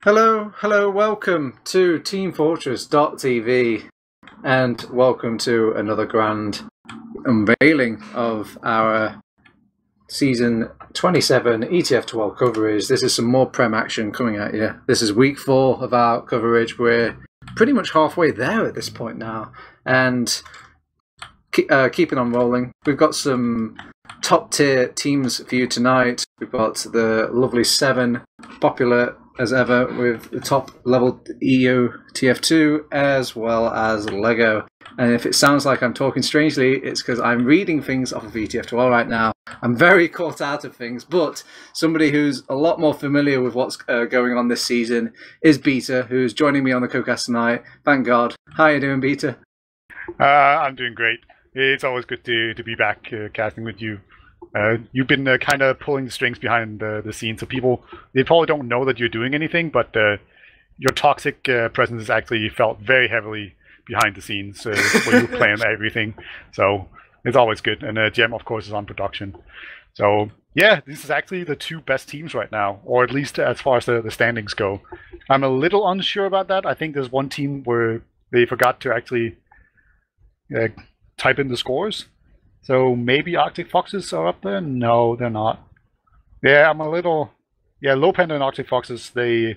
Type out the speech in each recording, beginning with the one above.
Hello, welcome to teamfortress.tv and welcome to another grand unveiling of our Season 27 ETF2L coverage. This is some more Prem action coming at you. This is week 4 of our coverage. We're pretty much halfway there at this point now and keeping on rolling. We've got some top tier teams for you tonight. We've got the lovely Se7en, popular as ever with the top level EU TF2 as well as Lego. And if it sounds like I'm talking strangely, it's because I'm reading things off of ETF2L right now. I'm very caught out of things, but somebody who's a lot more familiar with what's going on this season is Beta, who's joining me on the co-cast tonight. Thank God. How are you doing, Beta? I'm doing great. It's always good to be back casting with you. You've been kind of pulling the strings behind the scenes, so people, they probably don't know that you're doing anything, but your toxic presence is actually felt very heavily behind the scenes when you plan everything. So it's always good. And Gemm, of course, is on production. So yeah, this is actually the 2 best teams right now, or at least as far as the standings go. I'm a little unsure about that. I think there's one team where they forgot to actually type in the scores. So maybe Arctic Foxes are up there? No, they're not. Yeah, I'm a little... Yeah, Low Panda and Arctic Foxes, they're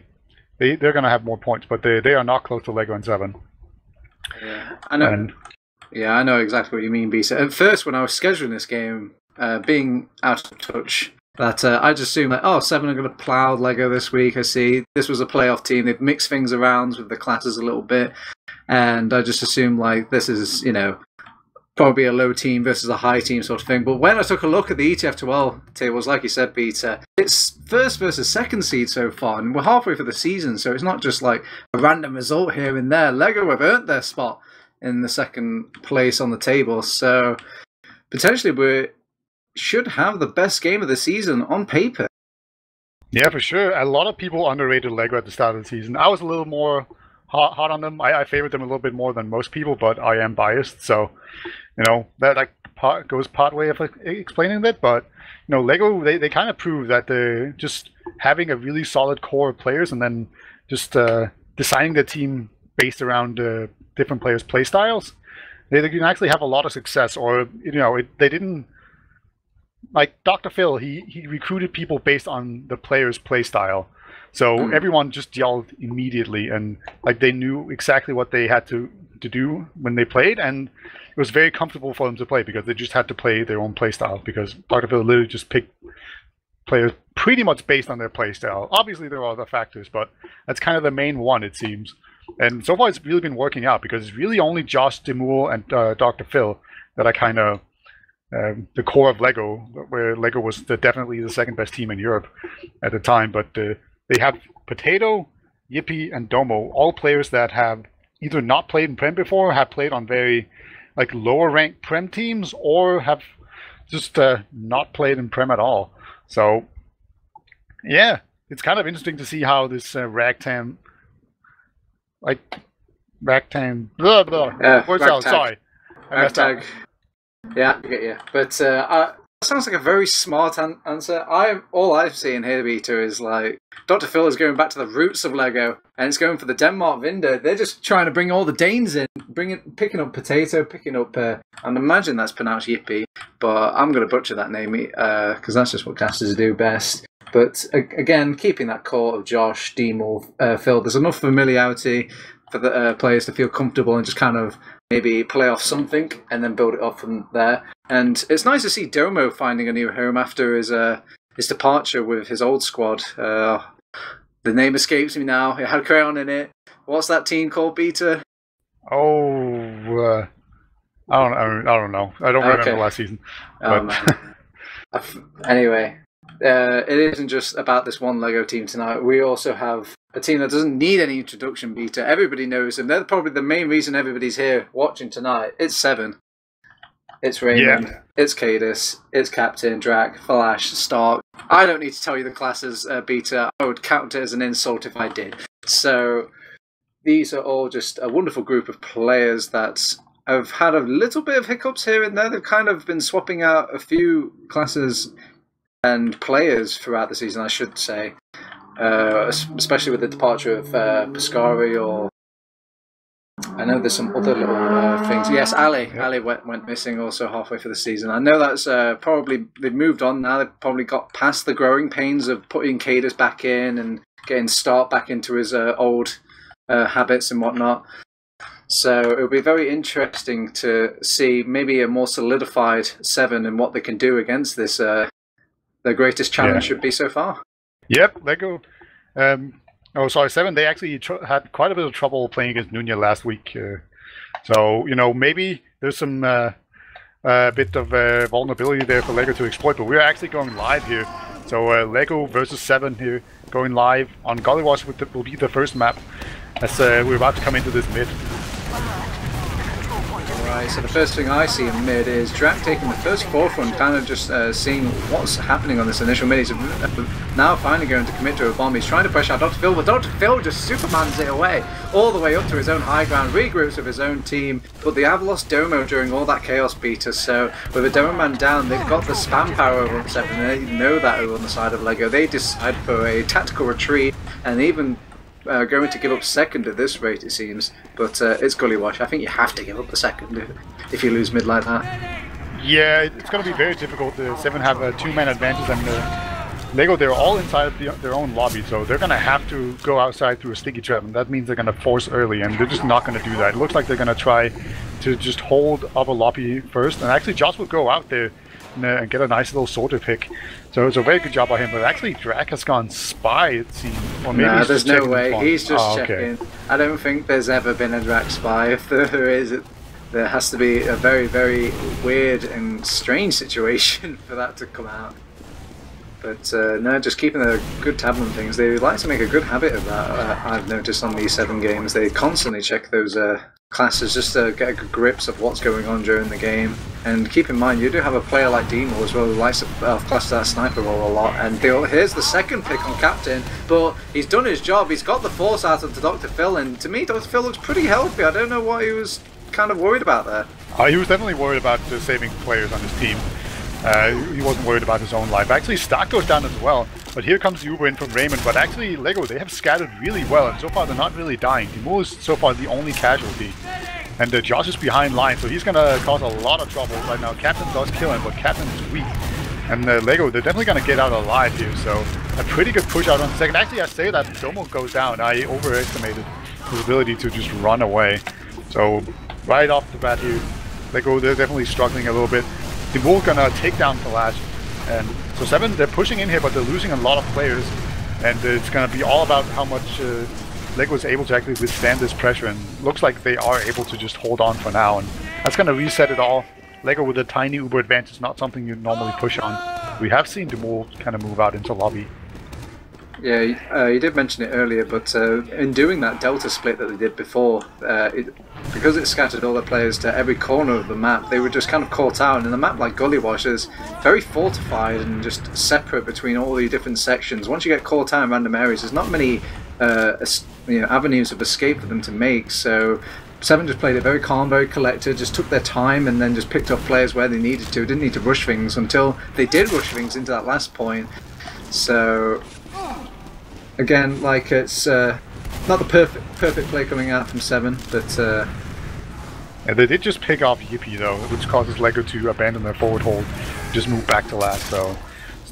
going to have more points, but they are not close to Lego and Se7en. Yeah, I know. Yeah, I know exactly what you mean, Bisa. At first, when I was scheduling this game, being out of touch, that I just assumed that, Se7en are going to plough Lego this week. I see this was a playoff team. They've mixed things around with the classes a little bit, and I just assumed like this is, probably a low team versus a high team sort of thing. But when I took a look at the ETF2L tables, like you said, Peter, it's first versus second seed so far, and we're halfway through the season, so it's not just like a random result here and there. Lego have earned their spot in the second place on the table, so potentially we should have the best game of the season on paper. Yeah, for sure. A lot of people underrated Lego at the start of the season. I was a little more hot on them. I favored them a little bit more than most people, but I am biased, so that goes part way of explaining that. But Lego, they kind of prove that they're just having a really solid core of players and then just designing the team based around different players' play styles. They can actually have a lot of success. Or they didn't, like Dr. Phil. He recruited people based on the player's play style. So everyone just yelled immediately, and like they knew exactly what they had to do when they played, and it was very comfortable for them to play because they just had to play their own play style, because Dr. Phil literally just picked players pretty much based on their play style. Obviously there are other factors, but that's kind of the main one, it seems. And so far it's really been working out, because it's really only Josh, Demul, and Dr. Phil that are kind of the core of Lego, where Lego was definitely the second best team in Europe at the time. But they have Potato, Yippee, and Domo, all players that have either not played in Prem before, have played on very lower ranked Prem teams, or have just not played in Prem at all. So yeah, it's kind of interesting to see how this ragtag, blah blah. Words out. Sorry, ragtag. Yeah, I get you. But sounds like a very smart answer. All I've seen here, Beta, is like Dr. Phil is going back to the roots of Lego, and it's going for the Denmark Vinder. They're just trying to bring all the Danes in, picking up Potato, picking up, and imagine that's pronounced Yippee, but I'm going to butcher that name because that's just what casters do best. But again, keeping that core of Josh, Demul, Phil, there's enough familiarity for the players to feel comfortable and just kind of maybe play off something and then build it up from there. And it's nice to see Domo finding a new home after his departure with his old squad. The name escapes me now. It had Crayon in it. What's that team called, Beta? Oh, I don't know. I don't remember last season. But... Anyway, it isn't just about this one Lego team tonight. We also have a team that doesn't need any introduction, Beta. Everybody knows them. They're probably the main reason everybody's here watching tonight. It's Se7en. It's Raymond. It's Cadus. It's Captain, Drac, Flash, Stark. I don't need to tell you the classes, Beta. I would count it as an insult if I did. So these are all just a wonderful group of players that have had a little bit of hiccups here and there. They've kind of been swapping out a few classes and players throughout the season, I should say. especially with the departure of Piscari, or I know there's some other little things. Yes, Ali. Yep. Ali went missing also halfway through the season. I know that's probably they've moved on now. They've probably got past the growing pains of putting Cadus back in and getting Start back into his old habits and whatnot. So it'll be very interesting to see maybe a more solidified Se7en and what they can do against this. Their greatest challenge should be so far. Yep, Lego. Oh, sorry, Se7en. They actually had quite a bit of trouble playing against Nunya last week. So, you know, maybe there's some bit of vulnerability there for Lego to exploit, but we're actually going live here. So Lego versus Se7en here, going live on Gullywash will be the first map as we're about to come into this mid. Right, so the first thing I see in mid is Drac taking the first forefront, kind of just seeing what's happening on this initial mid. He's now finally going to commit to a bomb. He's trying to push out Dr. Phil, but Dr. Phil just Supermans it away, all the way up to his own high ground, regroups with his own team. But they have lost Domo during all that chaos beater, so with a Domo man down, they've got the spam power over on Se7en, and they know that over on the side of Lego. They decide for a tactical retreat, and even going to give up second at this rate, it seems, but it's Gullywash. I think you have to give up the second if you lose mid like that. Yeah, it's going to be very difficult. Se7en have a two-man advantage, and Lego, they're all inside of their own lobby, so they're going to have to go outside through a sticky trap, and that means they're going to force early, and they're just not going to do that. It looks like they're going to try to just hold up a lobby first, and actually Josh will go out there and get a nice little sorter pick. So it's a very good job by him, but actually Drac has gone spy, it seems. Or maybe nah, there's no way. He's just checking. Okay. I don't think there's ever been a Drac spy. If there is, there has to be a very, very weird and strange situation for that to come out. But no, just keeping a good tab on things. They like to make a good habit of that. I've noticed on these Se7en games, they constantly check those classes just to get a good grips of what's going on during the game. And keep in mind, you do have a player like Demo as well who likes to class that sniper role a lot. And here's the second pick on Captain, but he's done his job. He's got the force out of the Dr. Phil, and to me, Dr. Phil looks pretty healthy. I don't know what he was kind of worried about there. He was definitely worried about saving players on his team. He wasn't worried about his own life. Actually, Stark goes down as well, but here comes the Uber in from Raymond. But actually, Lego, they have scattered really well, and so far they're not really dying. Demo is so far the only casualty. And Josh is behind line, so he's going to cause a lot of trouble right now. Captain does kill him, but Captain is weak. And Lego, they're definitely going to get out alive here, so a pretty good push out on the second. Actually, I say that Domo goes down. I overestimated his ability to just run away. So right off the bat here, Lego, they're definitely struggling a little bit. Demo gonna take down Flash, and so Se7en, they're pushing in here, but they're losing a lot of players, and it's gonna be all about how much Lego is able to actually withstand this pressure, and looks like they are able to just hold on for now, and that's gonna reset it all. Lego with a tiny Uber advantage, not something you normally push on. We have seen Demo kind of move out into lobby. Yeah, you did mention it earlier, but in doing that Delta split that they did before, because it scattered all the players to every corner of the map, they were just kind of caught out. And in a map like Gullywash is very fortified and just separate between all the different sections. Once you get caught out in random areas, there's not many avenues of escape for them to make. So Se7en just played it very calm, very collected, just took their time and then just picked up players where they needed to. Didn't need to rush things until they did rush things into that last point. So again, like, it's not the perfect play coming out from Se7en, but yeah, they did just pick off Yippee though, which causes Lego to abandon their forward hold, just move back to last. So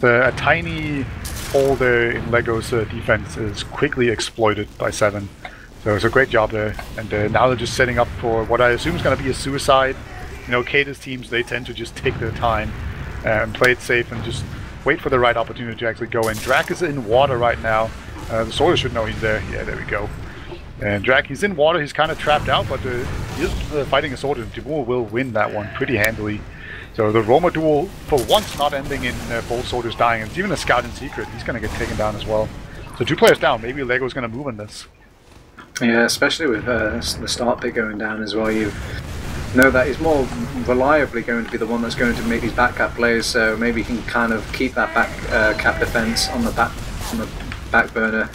a tiny hole there in Lego's defense is quickly exploited by Se7en. So it's a great job there, and now they're just setting up for what I assume is going to be a suicide. You know, Kata's teams, they tend to just take their time and play it safe and just wait for the right opportunity to actually go in. Drac is in water right now. The soldier should know he's there. Yeah, there we go. And Drac, he's in water. He's kind of trapped out, but he is fighting a soldier. Timur will win that one pretty handily. So the Roma duel, for once, not ending in both soldiers dying. And it's even a scout in secret. He's going to get taken down as well. So 2 players down. Maybe Lego's going to move in this. Yeah, especially with the start pick going down as well. You know that he's more reliably going to be the one that's going to make these back cap plays. So maybe he can kind of keep that back cap defense on the back burner.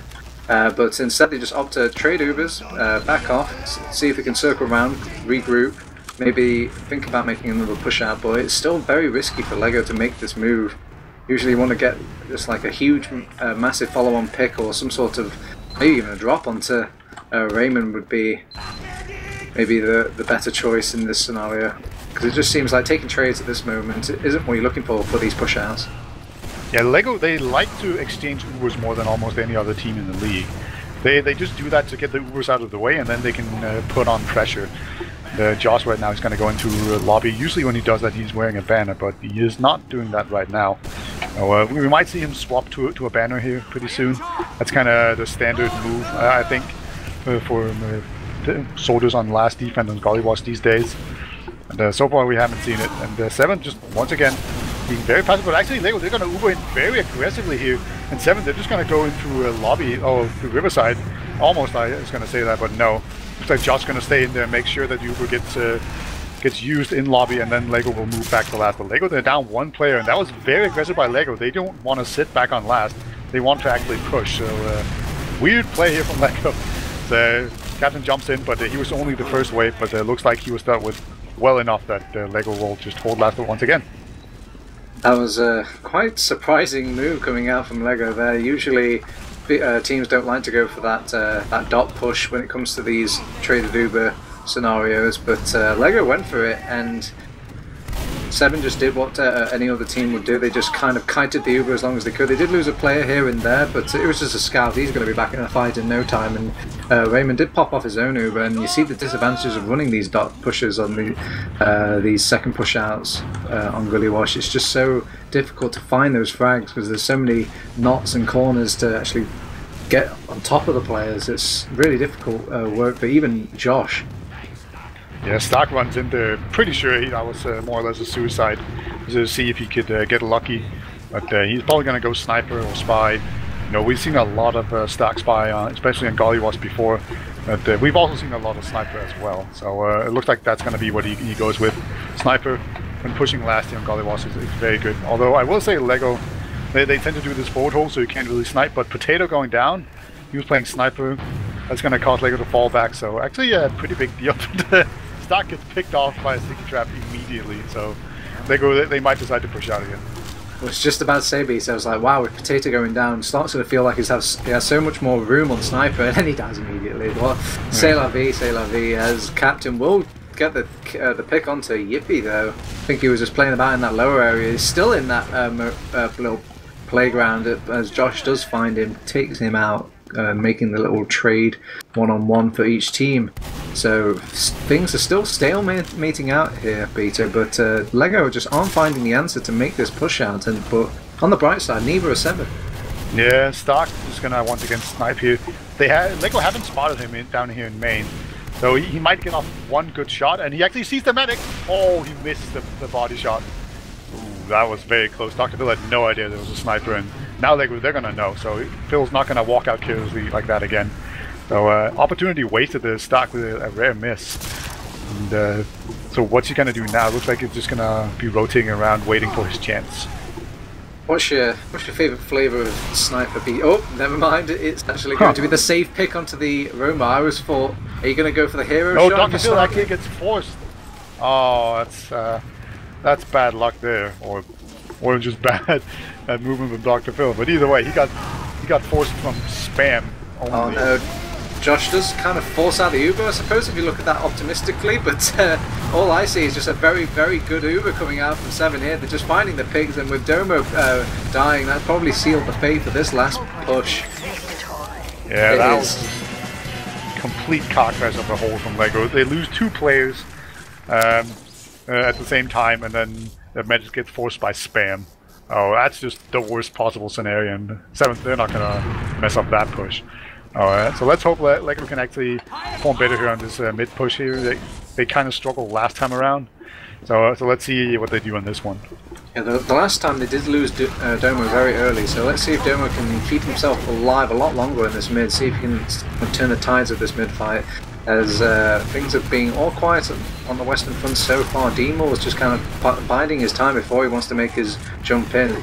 But instead they just opt to trade Ubers, back off, see if they can circle around, regroup, maybe think about making another push out, but it's still very risky for Lego to make this move. Usually you want to get just like a huge, massive follow-on pick or some sort of, maybe even a drop onto Raymond would be maybe the better choice in this scenario. Because it just seems like taking trades at this moment isn't what you're looking for these push-outs. Yeah, LEGO, they like to exchange Ubers more than almost any other team in the league. They just do that to get the Ubers out of the way, and then they can put on pressure. Josh right now is going to go into lobby. Usually when he does that, he's wearing a banner, but he is not doing that right now. We might see him swap to a banner here pretty soon. That's kind of the standard move, I think, for soldiers on last defense and Gullywash these days. And so far we haven't seen it. And Se7en just once again being very passive, but actually LEGO, they're going to Uber in very aggressively here. And Se7en, they're just going to go into a lobby, to Riverside. Almost, I was going to say that, but no. Looks like Josh's going to stay in there and make sure that Uber gets used in lobby, and then LEGO will move back to last. But LEGO, they're down one player, and that was very aggressive by LEGO. They don't want to sit back on last. They want to actually push. So weird play here from LEGO. The captain jumps in, but he was only the first wave, but it looks like he was dealt with well enough that LEGO will just hold last once again. That was a quite surprising move coming out from LEGO there. Usually teams don't like to go for that dot push when it comes to these traded Uber scenarios, but LEGO went for it, and Se7en just did what any other team would do. They just kind of kited the Uber as long as they could. They did lose a player here and there, but it was just a scout. He's going to be back in a fight in no time, and Raymond did pop off his own Uber, and you see the disadvantages of running these dot pushes on these second push outs on Gullywash. It's just so difficult to find those frags because there's so many knots and corners to actually get on top of the players. It's really difficult work for even Josh. Yeah, Stark runs in there. Pretty sure that was more or less a suicide to see if he could get lucky. But he's probably going to go sniper or spy. You know, we've seen a lot of Stark spy, especially on Gullywash before. But we've also seen a lot of sniper as well. So it looks like that's going to be what he goes with. Sniper, when pushing last year on Gullywash, is very good. Although I will say LEGO, they tend to do this forward hold, so you can't really snipe. But Potato going down, he was playing sniper. That's going to cause LEGO to fall back. So actually, a pretty big deal. Stock gets picked off by a sticky trap immediately, so they might decide to push out again. I was just about to say, B, so I was like, wow, with Potato going down, starts to feel like he has so much more room on Sniper, and then he dies immediately. Well, c'est la vie, as Captain will get the pick onto Yippee, though. I think he was just playing about in that lower area. He's still in that little playground, as Josh does find him, takes him out, making the little trade one-on-one for each team. So things are still stalemating out here, Peter, but LEGO just aren't finding the answer to make this push out, but on the bright side, neither are Se7en. Yeah, Stark is gonna once again snipe here. LEGO haven't spotted him down here in main, so he might get off one good shot, and he actually sees the medic. Oh, he missed the body shot. Ooh, that was very close. Dr. Phil had no idea there was a sniper, and now they're gonna know, so Phil's not gonna walk out carelessly like that again. So opportunity wasted to Stark with a rare miss. And so what's he gonna do now? Looks like he's just gonna be rotating around waiting for his chance. What's your favourite flavour of sniper beat? Oh, never mind. It's actually going to be the safe pick onto the Roma. I always thought, are you going to go for the hero shot? No, Dr. Phil actually gets forced. Oh, that's bad luck there, or just bad movement from Dr. Phil. But either way, he got forced from spam only. Oh no. Josh does kind of force out the Uber, I suppose, if you look at that optimistically, but all I see is just a very, very good Uber coming out from Se7en here. They're just finding the pigs, and with Domo dying, that probably sealed the fate for this last push. Yeah, that was complete cockfest of the whole from LEGO. They lose two players at the same time, and then the Magic gets forced by spam. Oh, that's just the worst possible scenario, and Se7en, they're not going to mess up that push. Alright, so let's hope LEGO can actually perform better here on this mid push here. They kind of struggled last time around, so let's see what they do on this one. Yeah, the last time they did lose Domo very early, so let's see if Domo can keep himself alive a lot longer in this mid, see if he can turn the tides of this mid fight, as things are being all quiet on the Western Front so far. Demo was just kind of biding his time before he wants to make his jump in.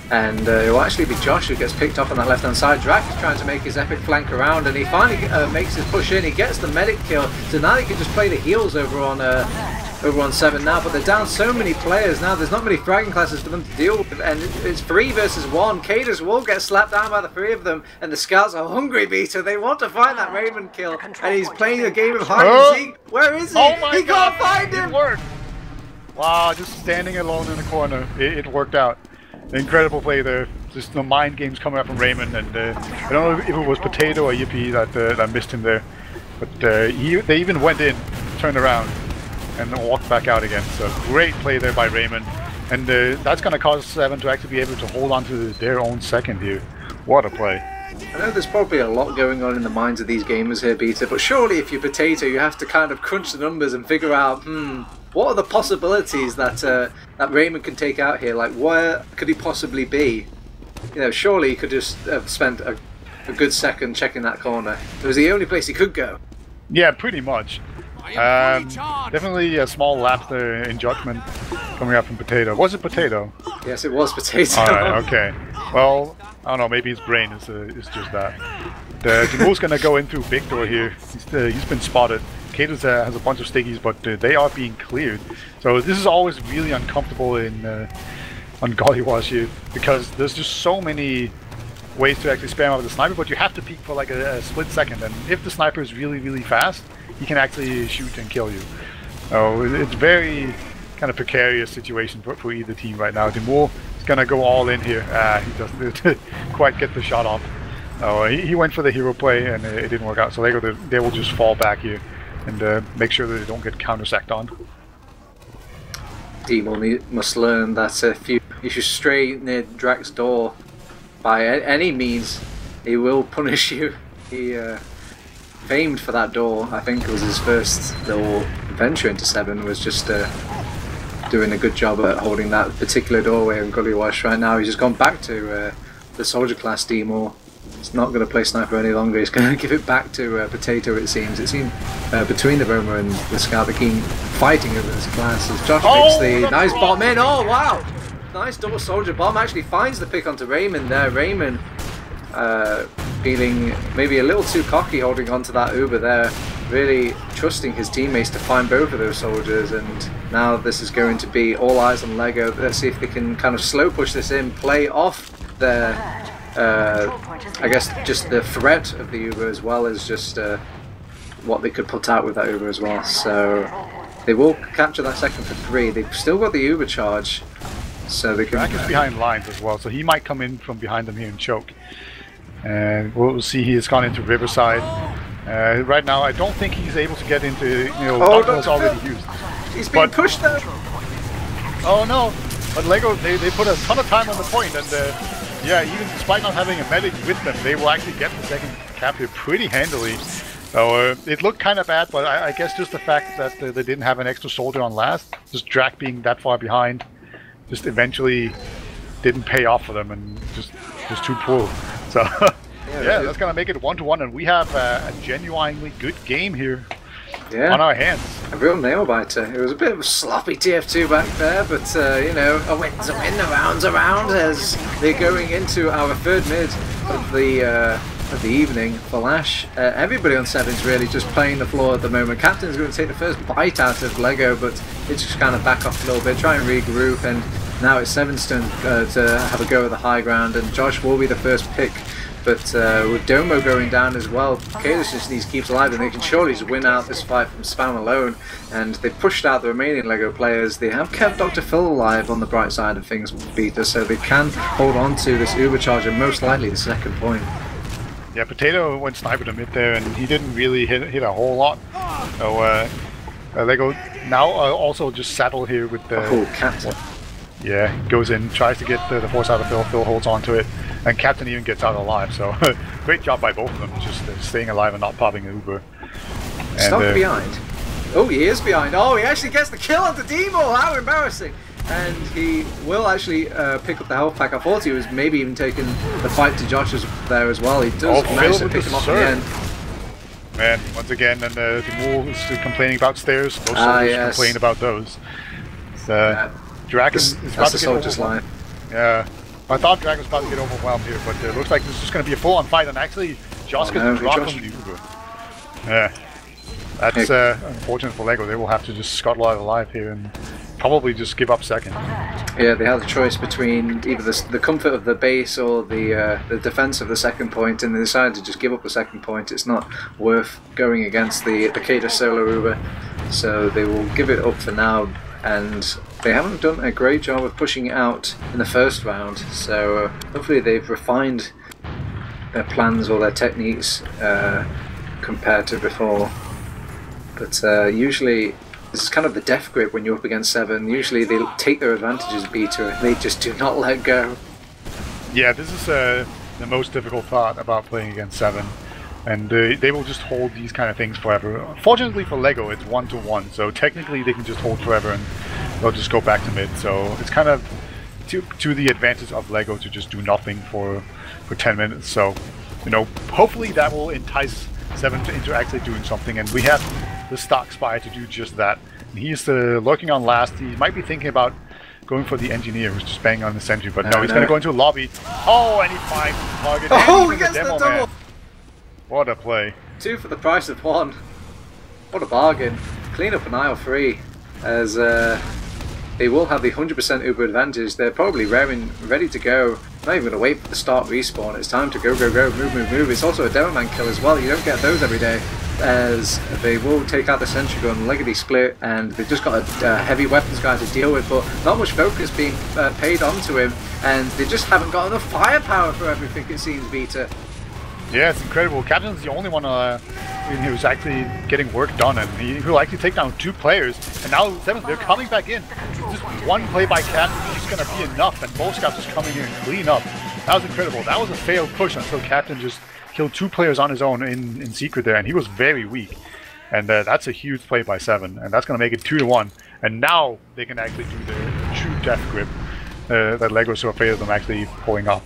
And it will actually be Josh who gets picked off on that left-hand side. Drac is trying to make his epic flank around, and he finally makes his push in. He gets the medic kill, so now he can just play the heals over on over on 7 now, but they're down so many players now. There's not many fragging classes for them to deal with, and it's 3 versus 1. Cadus will get slapped down by the 3 of them, and the scouts are hungry, Beta. They want to find that Raymond kill, and he's playing a game of hide and seek. Where is he? Oh my He God, can't find him! It worked! Wow, just standing alone in the corner. It worked out. Incredible play there. Just the mind games coming up from Raymond, and I don't know if it was Potato or Yippee that missed him there, but they even went in, turned around, and walked back out again. So great play there by Raymond, and that's going to cause Se7en to actually be able to hold on to their own second here. What a play. I know there's probably a lot going on in the minds of these gamers here, Beta, but surely if you're Potato, you have to kind of crunch the numbers and figure out, what are the possibilities that that Raymond can take out here? Like, where could he possibly be? You know, surely he could just have spent a good second checking that corner. It was the only place he could go. Yeah, pretty much. Definitely a small lapse there in judgment coming out from Potato. Was it Potato? Yes, it was Potato. Alright, okay. Well, I don't know, maybe his brain is just that. Jamool's gonna go in through big door here. He's been spotted. Cadus has a bunch of stickies, but they are being cleared. So this is always really uncomfortable on Gullywash here, because there's just so many ways to actually spam out with the sniper, but you have to peek for like a split second, and if the sniper is really, really fast, he can actually shoot and kill you. So it's very kind of precarious situation for either team right now. Jamool is gonna go all in here. He doesn't quite get the shot off. He went for the hero play, and it didn't work out, so they will just fall back here and make sure that they don't get counter-sacked on. Demon must learn that if you stray near Drak's door by any means, he will punish you. He famed for that door. I think it was his first little venture into Se7en, was just doing a good job at holding that particular doorway in Gullywash. Right now he's just gone back to the soldier class Demon. He's not going to play sniper any longer. He's going to give it back to Potato, it seems. It seemed between the Roma and the Scout, they keep fighting over this class as Josh picks the nice bomb in. Oh, wow! Nice double soldier bomb. Actually finds the pick onto Raymond there. Raymond feeling maybe a little too cocky holding onto that Uber there. Really trusting his teammates to find both of those soldiers, and now this is going to be all eyes on Lego. Let's see if they can kind of slow push this in, play off their I guess just the threat of the Uber, as well as just what they could put out with that Uber as well. So they will capture that second for 3. They've still got the Uber charge, so they can... Drak is behind lines as well, so he might come in from behind them here and choke. And we'll see, he has gone into Riverside. Right now I don't think he's able to get into, you know, Dogwell's already used. He's being pushed though! Oh no! But Lego, they put a ton of time on the point, and yeah, even despite not having a medic with them, they will actually get the second cap here pretty handily. So it looked kind of bad, but I guess just the fact that they didn't have an extra soldier on last, just Drak being that far behind, just eventually didn't pay off for them, and just was too poor. So yeah, that's gonna make it 1-1, and we have a genuinely good game here on our hands. A real nail biter. It was a bit of a sloppy TF2 back there, but you know, a win's a win, a round's a round, as they're going into our third mid of the evening for Lash. Everybody on Se7en's really just playing the floor at the moment. Captain's going to take the first bite out of Lego, but it's just kind of back off a little bit, try and regroup, and now it's Se7en's turn to have a go at the high ground, and Josh will be the first pick. But with Domo going down as well, Cadus just needs to keep alive, and they can surely just win out this fight from Spam alone. And they've pushed out the remaining Lego players. They have kept Dr. Phil alive on the bright side of things, Peter, so they can hold on to this Uber charge and most likely the second point. Yeah, Potato went sniper to mid there, and he didn't really hit a whole lot. So Lego now also just saddle here with the... Oh, Captain. Yeah, goes in, tries to get the force out of Phil. Phil holds on to it, and Captain even gets out alive. So great job by both of them, just staying alive and not popping an Uber. Stuck behind. Oh, he is behind. Oh, he actually gets the kill onto Demo. How embarrassing! And he will actually pick up the health pack. I thought he was maybe even taking the fight to Josh there as well. He does manage to pick him off in the end. Man, once again, and Jamool is complaining about stairs. Those soldiers complain about those. Drak is about to get overwhelmed. Yeah, I thought Drak was about to get overwhelmed here, but it looks like this is just going to be a full-on fight, and actually Josh gets dropped from the Uber. Yeah. That's unfortunate for LEGO. They will have to just scuttle out alive here and probably just give up second. Yeah, they had a choice between either the comfort of the base or the defense of the second point, and they decided to just give up the second point. It's not worth going against the Kada solo Uber, so they will give it up for now. And they haven't done a great job of pushing it out in the first round, so hopefully they've refined their plans or their techniques compared to before. But usually this is kind of the death grip when you're up against Se7en. Usually they take their advantages beta and they just do not let go. Yeah, this is the most difficult part about playing against Se7en. And they will just hold these kind of things forever. Fortunately for LEGO, it's 1-to-1, so technically they can just hold forever and they'll just go back to mid. So it's kind of to the advantage of LEGO to just do nothing for 10 minutes. So, you know, hopefully that will entice Se7en into actually doing something. And we have the stock spy to do just that. And he's lurking on last. He might be thinking about going for the engineer who's just banging on the sentry, but no, he's going to go into a lobby. Oh, and he finds the target. Oh, he gets the double! Man. What a play. 2 for the price of 1. What a bargain. Clean up an aisle 3, as they will have the 100% Uber advantage. They're probably ready to go. Not even going to wait for the start respawn. It's time to go, go, go, move, move, move. It's also a demo man kill as well. You don't get those every day, as they will take out the sentry gun, leggedy split, and they've just got a heavy weapons guy to deal with, but not much focus being paid onto him, and they just haven't got enough firepower for everything, it seems, Beta. Yeah, it's incredible. Captain's the only one who's actually getting work done, and he'll actually take down 2 players. And now Se7en, they're coming back in. Just one play by Captain is just going to be enough, and both scouts just coming in and clean up. That was incredible. That was a failed push until Captain just killed 2 players on his own in secret there, and he was very weak. And that's a huge play by Se7en, and that's going to make it 2-1. And now they can actually do the true death grip that LEGO's so afraid of them actually pulling off.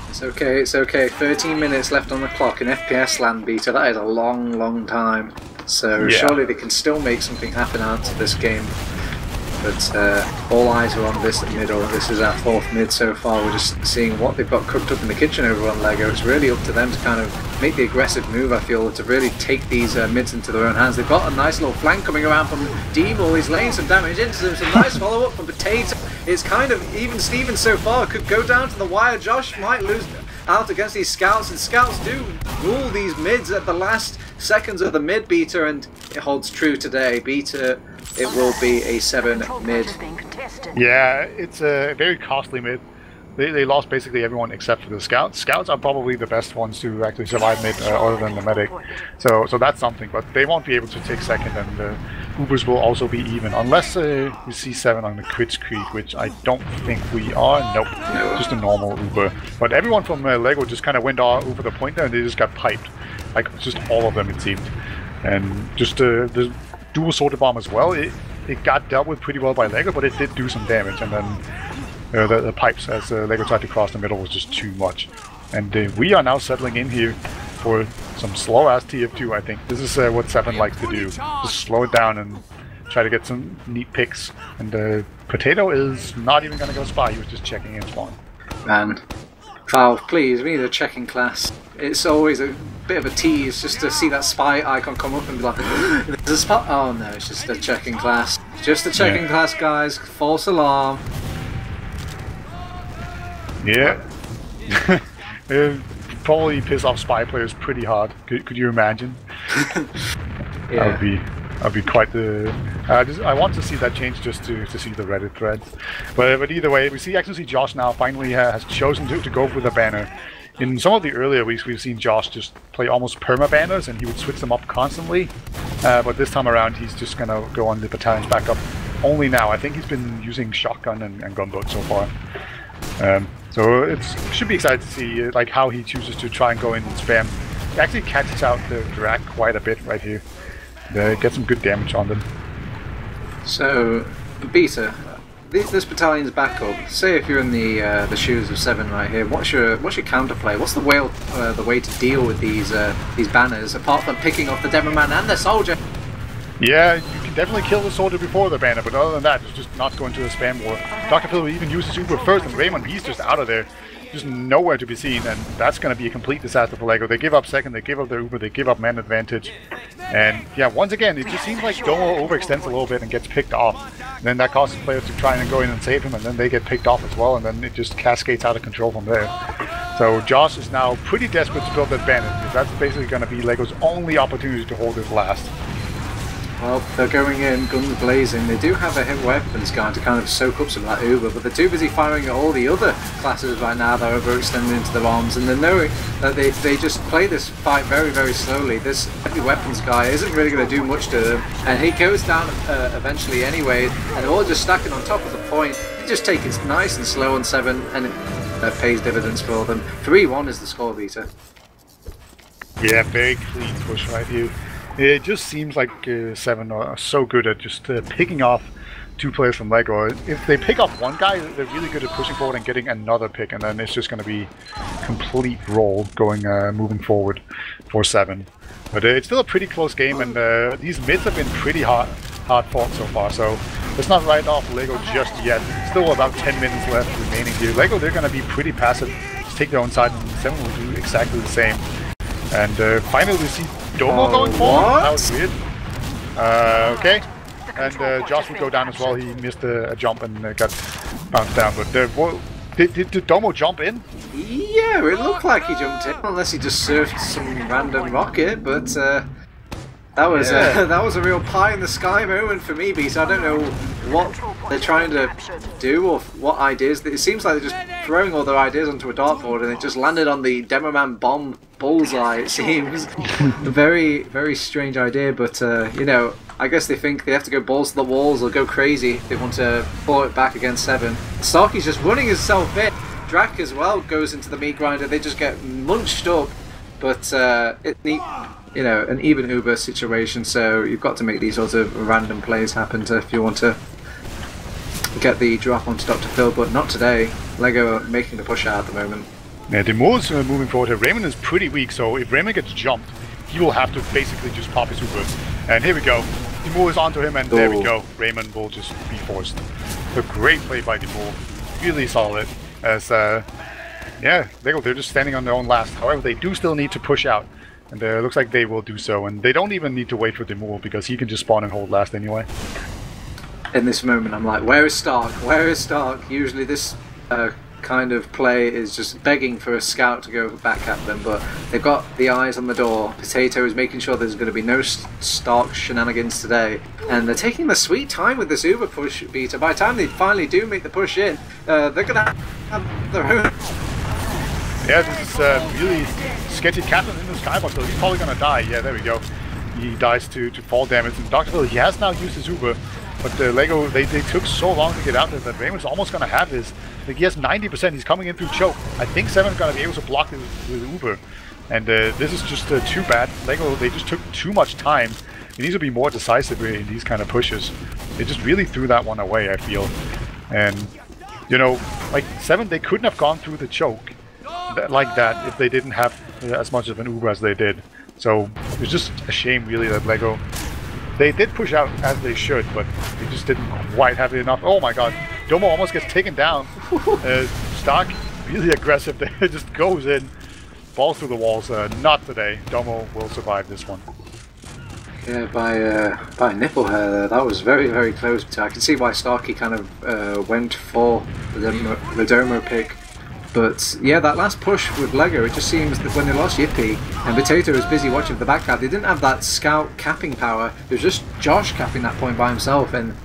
It's okay, it's okay. 13 minutes left on the clock in FPS land, Beta. That is a long, long time. So yeah, surely they can still make something happen out of this game. But all eyes are on this middle. This is our 4th mid so far. We're just seeing what they've got cooked up in the kitchen over on LEGO. It's really up to them to kind of make the aggressive move, I feel, to really take these mids into their own hands. They've got a nice little flank coming around from Deeble. He's laying some damage into them. Some nice follow-up from Potato. It's kind of, even Steven so far could go down to the wire. Josh might lose out against these scouts, and scouts do rule these mids at the last seconds of the mid, Beta, and it holds true today. Beta, it will be a 7 mid. Yeah, it's a very costly mid. They lost basically everyone except for the scouts. Scouts are probably the best ones to actually survive mid, other than the medic. So that's something, but they won't be able to take second, and the Ubers will also be even, unless we see Se7en on the Crits Creek, which I don't think we are. Nope, just a normal Uber. But everyone from LEGO just kind of went over the point there, and they just got piped. Like, just all of them, it seemed. And just the dual sorted bomb as well, it got dealt with pretty well by LEGO, but it did do some damage, and then the pipes as LEGO tried to cross the middle was just too much. And we are now settling in here for some slow-ass TF2, I think. This is what Se7en likes to do. Just slow it down and try to get some neat picks. And Potato is not even going to go spy, he was just checking in spawn. Man, Valve, please, we need a checking class. It's always a bit of a tease just to see that spy icon come up and be like, there's a spot. Oh no, it's just a checking class. Just a checking class, guys. False alarm. Yeah. It'd probably piss off spy players pretty hard. Could you imagine? Yeah. That'd be quite the. I want to see that change just to see the Reddit threads. But either way, we actually see Josh now finally has chosen to go for the banner. In some of the earlier weeks, we've seen Josh just play almost perma banners, and he would switch them up constantly. But this time around, he's just gonna go on the battalion's backup only now. I think he's been using shotgun and gunboat so far. So it should be exciting to see like how he chooses to try and go in and spam. He actually catches out the drag quite a bit right here. Get some good damage on them. So, Beta, this battalion's backup. Say if you're in the shoes of Se7en right here, what's your counterplay? What's the way to deal with these banners apart from picking off the demo man and the soldier? Yeah, you can definitely kill the soldier before the banner, but other than that, it's just not going to a spam war. Dr. Phil even uses Uber first, and Raymond, he's just out of there. just nowhere to be seen, and that's going to be a complete disaster for LEGO. They give up second, they give up their Uber, they give up man advantage, and yeah, once again, it just seems like Domo overextends a little bit and gets picked off. And then that causes players to try and go in and save him, and then they get picked off as well, and then it just cascades out of control from there. So Josh is now pretty desperate to build that bandit, because that's basically going to be LEGO's only opportunity to hold this last. Well, they're going in guns blazing. They do have a hit weapons guy to kind of soak up some of that Uber, but they're too busy firing at all the other classes right now that are overextending into their arms, and they're knowing that they just play this fight very, very slowly. This heavy weapons guy isn't really going to do much to them, and he goes down eventually anyway, and they're all just stacking on top of the point. They just take it nice and slow on 7, and it pays dividends for them. 3-1 is the score, Vita. Yeah, very clean push right here. It just seems like 7 are so good at just picking off 2 players from LEGO. If they pick off one guy, they're really good at pushing forward and getting another pick, and then it's just going to be complete roll going moving forward for 7. But it's still a pretty close game, and these mids have been pretty hard fought so far. So let's not write off LEGO just yet. Still about 10 minutes left remaining here. LEGO, they're going to be pretty passive, just take their own side, and 7 will do exactly the same. And finally we see Domo going forward. That was weird. Okay. And Josh would go down as well. He missed a jump and got bounced down. But did Domo jump in? Yeah, it looked like he jumped in, unless he just surfed some random rocket. But that was a real pie in the sky moment for me, because I don't know what they're trying to do or what ideas. It seems like they're just throwing all their ideas onto a dartboard, and it just landed on the Demo Man bomb bullseye. It seems a very, very strange idea, but you know, I guess they think they have to go balls to the walls or go crazy if they want to pull it back against 7. Starkey's just running himself in. Drac as well goes into the meat grinder. They just get munched up, but you know, an even Uber situation, so you've got to make these sorts of random plays happen if you want to get the drop onto Dr. Phil, but not today. LEGO are making the push out at the moment. Yeah, Demo's moving forward here. Raymond is pretty weak, so if Raymond gets jumped, he will have to basically just pop his Uber. And here we go. Demo is onto him, and there we go. Raymond will just be forced. A great play by Demo. Really solid. As, yeah, they're just standing on their own last. However, they do still need to push out. And it looks like they will do so. And they don't even need to wait for Demo, because he can just spawn and hold last anyway. In this moment, I'm like, where is Stark? Where is Stark? Usually this kind of play is just begging for a scout to go back at them, but they've got the eyes on the door. Potato is making sure there's going to be no Stark shenanigans today, and they're taking the sweet time with this Uber push, Beta. By the time they finally do make the push in, they're going to have their own. Yeah, this is really sketchy. Captain in the skybox, so he's probably going to die. Yeah, there we go. He dies to fall damage, and Dr. Phil, he has now used his Uber. But LEGO, they took so long to get out there that Raymond's almost going to have this. Like, he has 90%, he's coming in through choke. I think 7's going to be able to block this with Uber. And this is just too bad. LEGO, they just took too much time. They need to be more decisive in these kind of pushes. They just really threw that one away, I feel. And, you know, like 7, they couldn't have gone through the choke like that if they didn't have as much of an Uber as they did. So it's just a shame, really, that LEGO, they did push out as they should, but they just didn't quite have enough. Oh my god, Domo almost gets taken down. Stark, really aggressive there, just goes in, balls through the walls. Not today. Domo will survive this one. Yeah, by a nipple hair there. That was very, very close. I can see why Starkey kind of went for the Domo pick. But yeah, that last push with LEGO, it just seems that when they lost Yippee and Potato was busy watching the back cap, they didn't have that scout capping power. It was just Josh capping that point by himself, and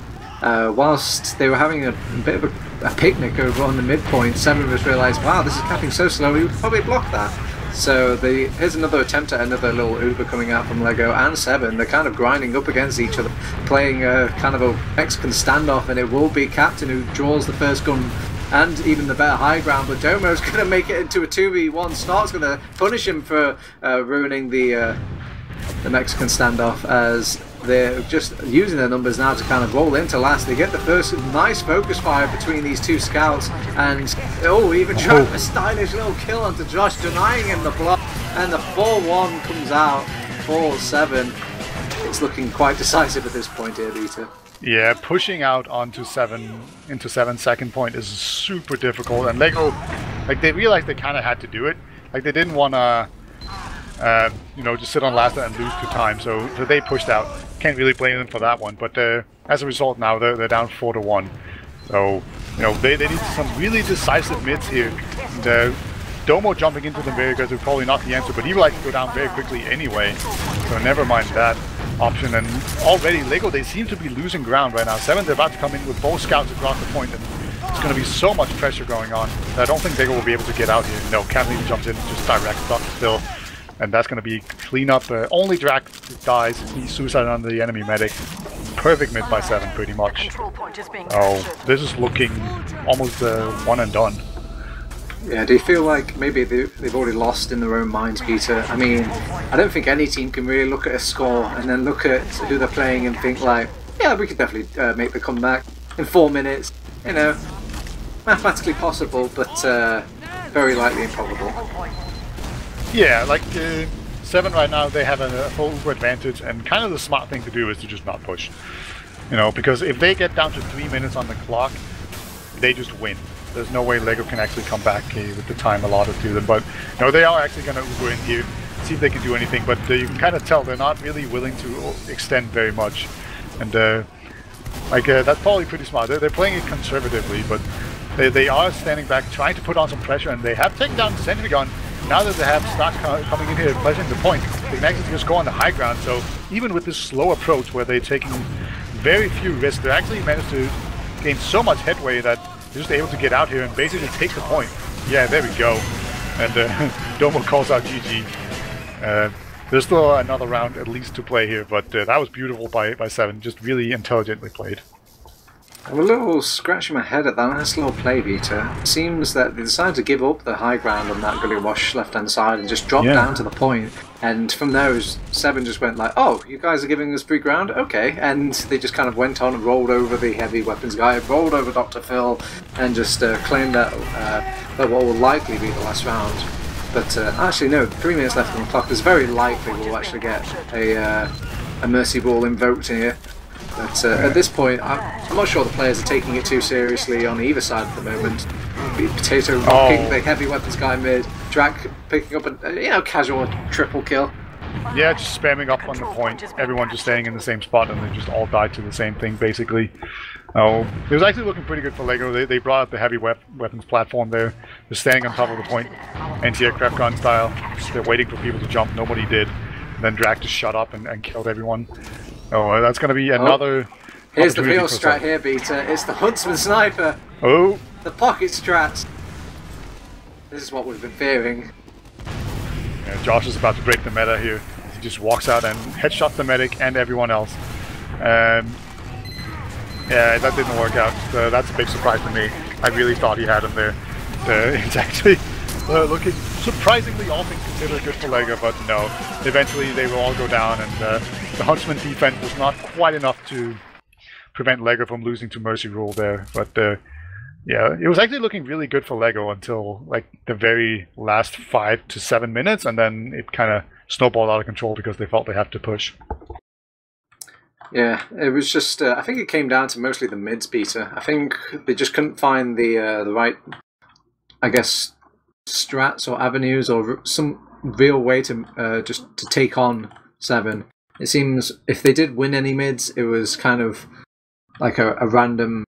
whilst they were having a bit of a picnic over on the midpoint, 7 just realised, wow, this is capping so slow, we would probably block that. So here's another attempt at another little Uber coming out from LEGO and 7. They're kind of grinding up against each other, playing a kind of a Mexican standoff, and it will be Captain who draws the first gun and even the better high ground, but Domo's going to make it into a 2v1. Stark's going to punish him for ruining the Mexican standoff, as they're just using their numbers now to kind of roll into last. They get the first nice focus fire between these two scouts, and even trying a stylish little kill onto Josh, denying him the block, and the 4-1 comes out for 7. It's looking quite decisive at this point here, Vita. Yeah, pushing out onto 7 into 7's second point is super difficult, and LEGO, Like, they realized they kind of had to do it. Like, they didn't want to, you know, just sit on last and lose to time. So they pushed out. Can't really blame them for that one. But as a result, now they're down 4-1. So, you know, they need some really decisive mids here. And, Domo jumping into them very good is probably not the answer, but he would like to go down very quickly anyway. So never mind that option. And already LEGO, they seem to be losing ground right now. Se7en, they're about to come in with both scouts across the point, and there's going to be so much pressure going on that I don't think LEGO will be able to get out here. No, Kathleen jumps in and just direct Dr. Phil. And that's going to be cleanup. Only Drac dies. He's suicide on the enemy medic. Perfect mid by Se7en, pretty much. Oh, this is looking almost one and done. Yeah, do you feel like maybe they've already lost in their own minds, Peter? I mean, I don't think any team can really look at a score and then look at who they're playing and think like, yeah, we could definitely make the comeback in 4 minutes. You know, mathematically possible, but very likely improbable. Yeah, like Se7en right now, they have a full Uber advantage, and kind of the smart thing to do is to just not push. You know, because if they get down to 3 minutes on the clock, they just win. There's no way LEGO can actually come back with the time allotted to them. But you know, they are actually going to Uber in here, see if they can do anything. But you can kind of tell they're not really willing to extend very much. And that's probably pretty smart. They're playing it conservatively, but they are standing back, trying to put on some pressure. And they have taken down the sentry gun. Now that they have stocks coming in here, pleasuring the point, they can actually just go on the high ground. So even with this slow approach, where they're taking very few risks, they actually managed to gain so much headway that just able to get out here and basically take the point. Yeah, there we go. And Domo calls out GG. There's still another round at least to play here, but that was beautiful by Se7en. Just really intelligently played. I'm a little scratching my head at that nice little play, Vita. It seems that they decided to give up the high ground on that Gullywash left-hand side and just drop down to the point. And from there, Se7en just went like, oh, you guys are giving us free ground? Okay. And they just kind of went on and rolled over the heavy weapons guy, rolled over Dr. Phil, and just claimed that what will likely be the last round. But actually, no, 3 minutes left on the clock. It's very likely we'll actually get a mercy ball invoked here. But at this point, I'm not sure the players are taking it too seriously on either side at the moment. Potato rocking the heavy weapons guy mid, Drac picking up a casual triple kill. Yeah, just spamming up on the point. Everyone just staying in the same spot, and they just all died to the same thing, basically. Oh, it was actually looking pretty good for LEGO. They brought up the heavy weapons platform there. They're standing on top of the point, anti-aircraft gun style. They're waiting for people to jump. Nobody did. And then Drac just shut up and killed everyone. Oh, that's going to be another... Here's the real strat here, Beta. It's the Huntsman Sniper. Oh. The pocket strat. This is what we've been fearing. Yeah, Josh is about to break the meta here. He just walks out and headshots the medic and everyone else. Yeah, that didn't work out. That's a big surprise to me. I really thought he had him there. It's actually looking surprisingly, all things considered, good for LEGO, but no. Eventually they will all go down, and the Huntsman defense was not quite enough to prevent LEGO from losing to Mercy Rule there. But yeah, it was actually looking really good for LEGO until like the very last 5 to 7 minutes, and then it kind of snowballed out of control because they felt they had to push. Yeah, it was just, I think it came down to mostly the mids, Peter. I think they just couldn't find the right, I guess, strats or avenues or some real way to just to take on Se7en. It seems if they did win any mids, it was kind of like a random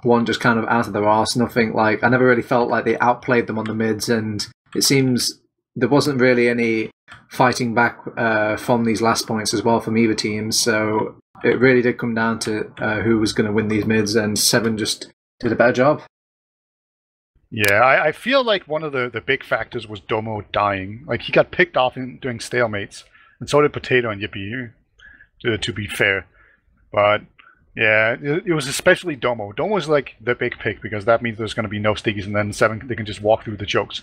one, just kind of out of their arse. Nothing like, I never really felt like they outplayed them on the mids, and it seems there wasn't really any fighting back from these last points as well from either team. So it really did come down to who was going to win these mids, and Se7en just did a better job. Yeah, I feel like one of the big factors was Domo dying. Like, he got picked off doing stalemates, and so did Potato and Yippee, to be fair. But yeah, it was especially Domo. Domo was like the big pick because that means there's going to be no stickies, and then Se7en, they can just walk through the chokes.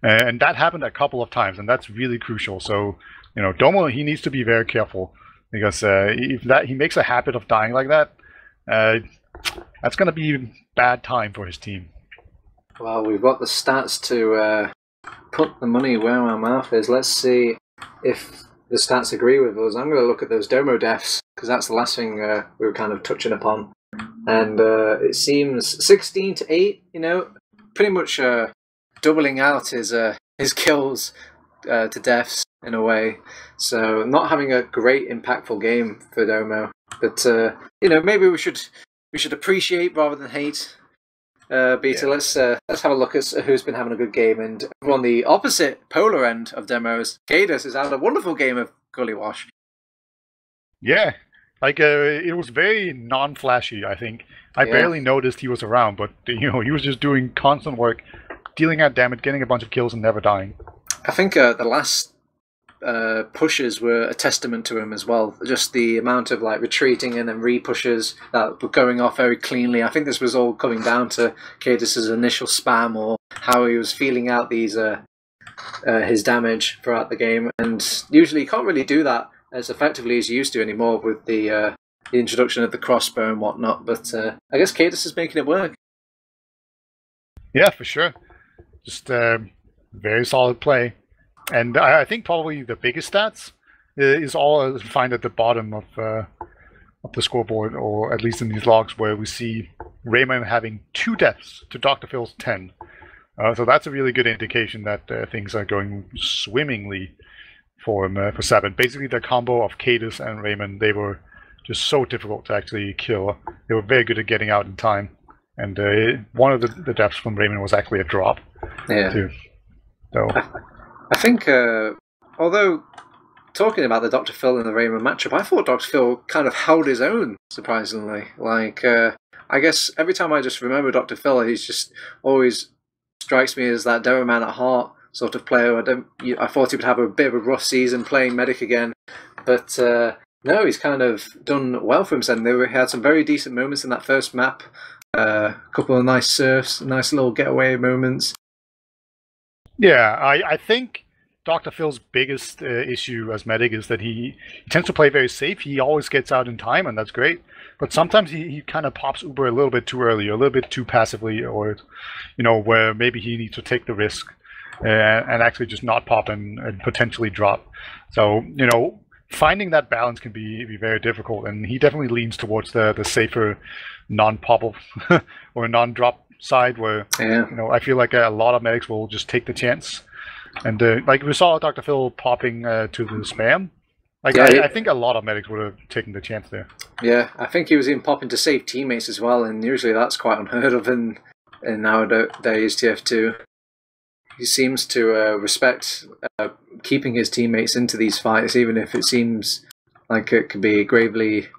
And that happened a couple of times, and that's really crucial. So, you know, Domo, he needs to be very careful because if he makes a habit of dying like that, that's going to be bad time for his team. Well, we've got the stats to put the money where our mouth is. Let's see if the stats agree with us. I'm going to look at those Domo deaths because that's the last thing we were kind of touching upon. And it seems 16 to 8, you know, pretty much doubling out his kills to deaths in a way. So not having a great impactful game for Domo. But maybe we should appreciate rather than hate. Beta, let's have a look at who's been having a good game. And on the opposite polar end of demos, Cadus has had a wonderful game of Gullywash. Yeah, it was very non-flashy. I think I barely noticed he was around, but he was just doing constant work, dealing out damage, getting a bunch of kills, and never dying. I think the last pushes were a testament to him as well. Just the amount of retreating and then re-pushes that were going off very cleanly. I think this was all coming down to Cadus's initial spam or how he was feeling out these his damage throughout the game. And usually you can't really do that as effectively as you used to anymore with the introduction of the crossbow and whatnot. But I guess Cadus is making it work. Yeah, for sure. Just very solid play. And I think probably the biggest stats is all find at the bottom of the scoreboard, or at least in these logs, where we see Raymond having 2 deaths to Dr. Phil's 10. So that's a really good indication that things are going swimmingly for him, for Se7en. Basically, the combo of Cadus and Raymond, they were just so difficult to actually kill. They were very good at getting out in time. And one of the deaths from Raymond was actually a drop. Yeah. Too. So I think, although talking about the Dr. Phil and the Raymond matchup, I thought Dr. Phil kind of held his own, surprisingly. I guess every time I just remember Dr. Phil, he's just always strikes me as that demo man at heart sort of player. I thought he would have a bit of a rough season playing Medic again, but no, he's kind of done well for himself. He had some very decent moments in that first map, a couple of nice surfs, nice little getaway moments. Yeah, I think Dr. Phil's biggest issue as Medic is that he tends to play very safe. He always gets out in time, and that's great. But sometimes he kind of pops Uber a little bit too early, or a little bit too passively, or where maybe he needs to take the risk and actually just not pop and potentially drop. So finding that balance can be very difficult, and he definitely leans towards the safer non-pop or non-drop side, where I feel like a lot of medics will just take the chance, and like we saw Dr. Phil popping to the spam. I think a lot of medics would have taken the chance there. Yeah, I think he was even popping to save teammates as well, and usually that's quite unheard of in nowadays TF2. He seems to respect keeping his teammates into these fights, even if it seems like it could be gravely,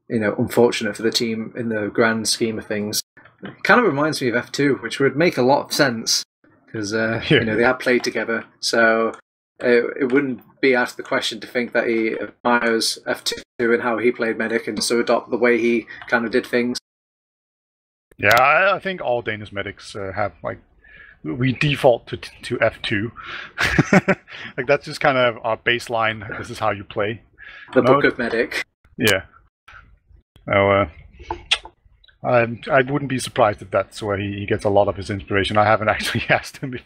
unfortunate for the team in the grand scheme of things. It kind of reminds me of F2, which would make a lot of sense because they had played together. So it wouldn't be out of the question to think that he admires F2 and how he played Medic, and so adopt the way he kind of did things. Yeah, I think all Danish medics have we default to F2. That's just kind of our baseline. This is how you play. The Book of Medic. Yeah. Oh, I wouldn't be surprised if that's where he gets a lot of his inspiration. I haven't actually asked him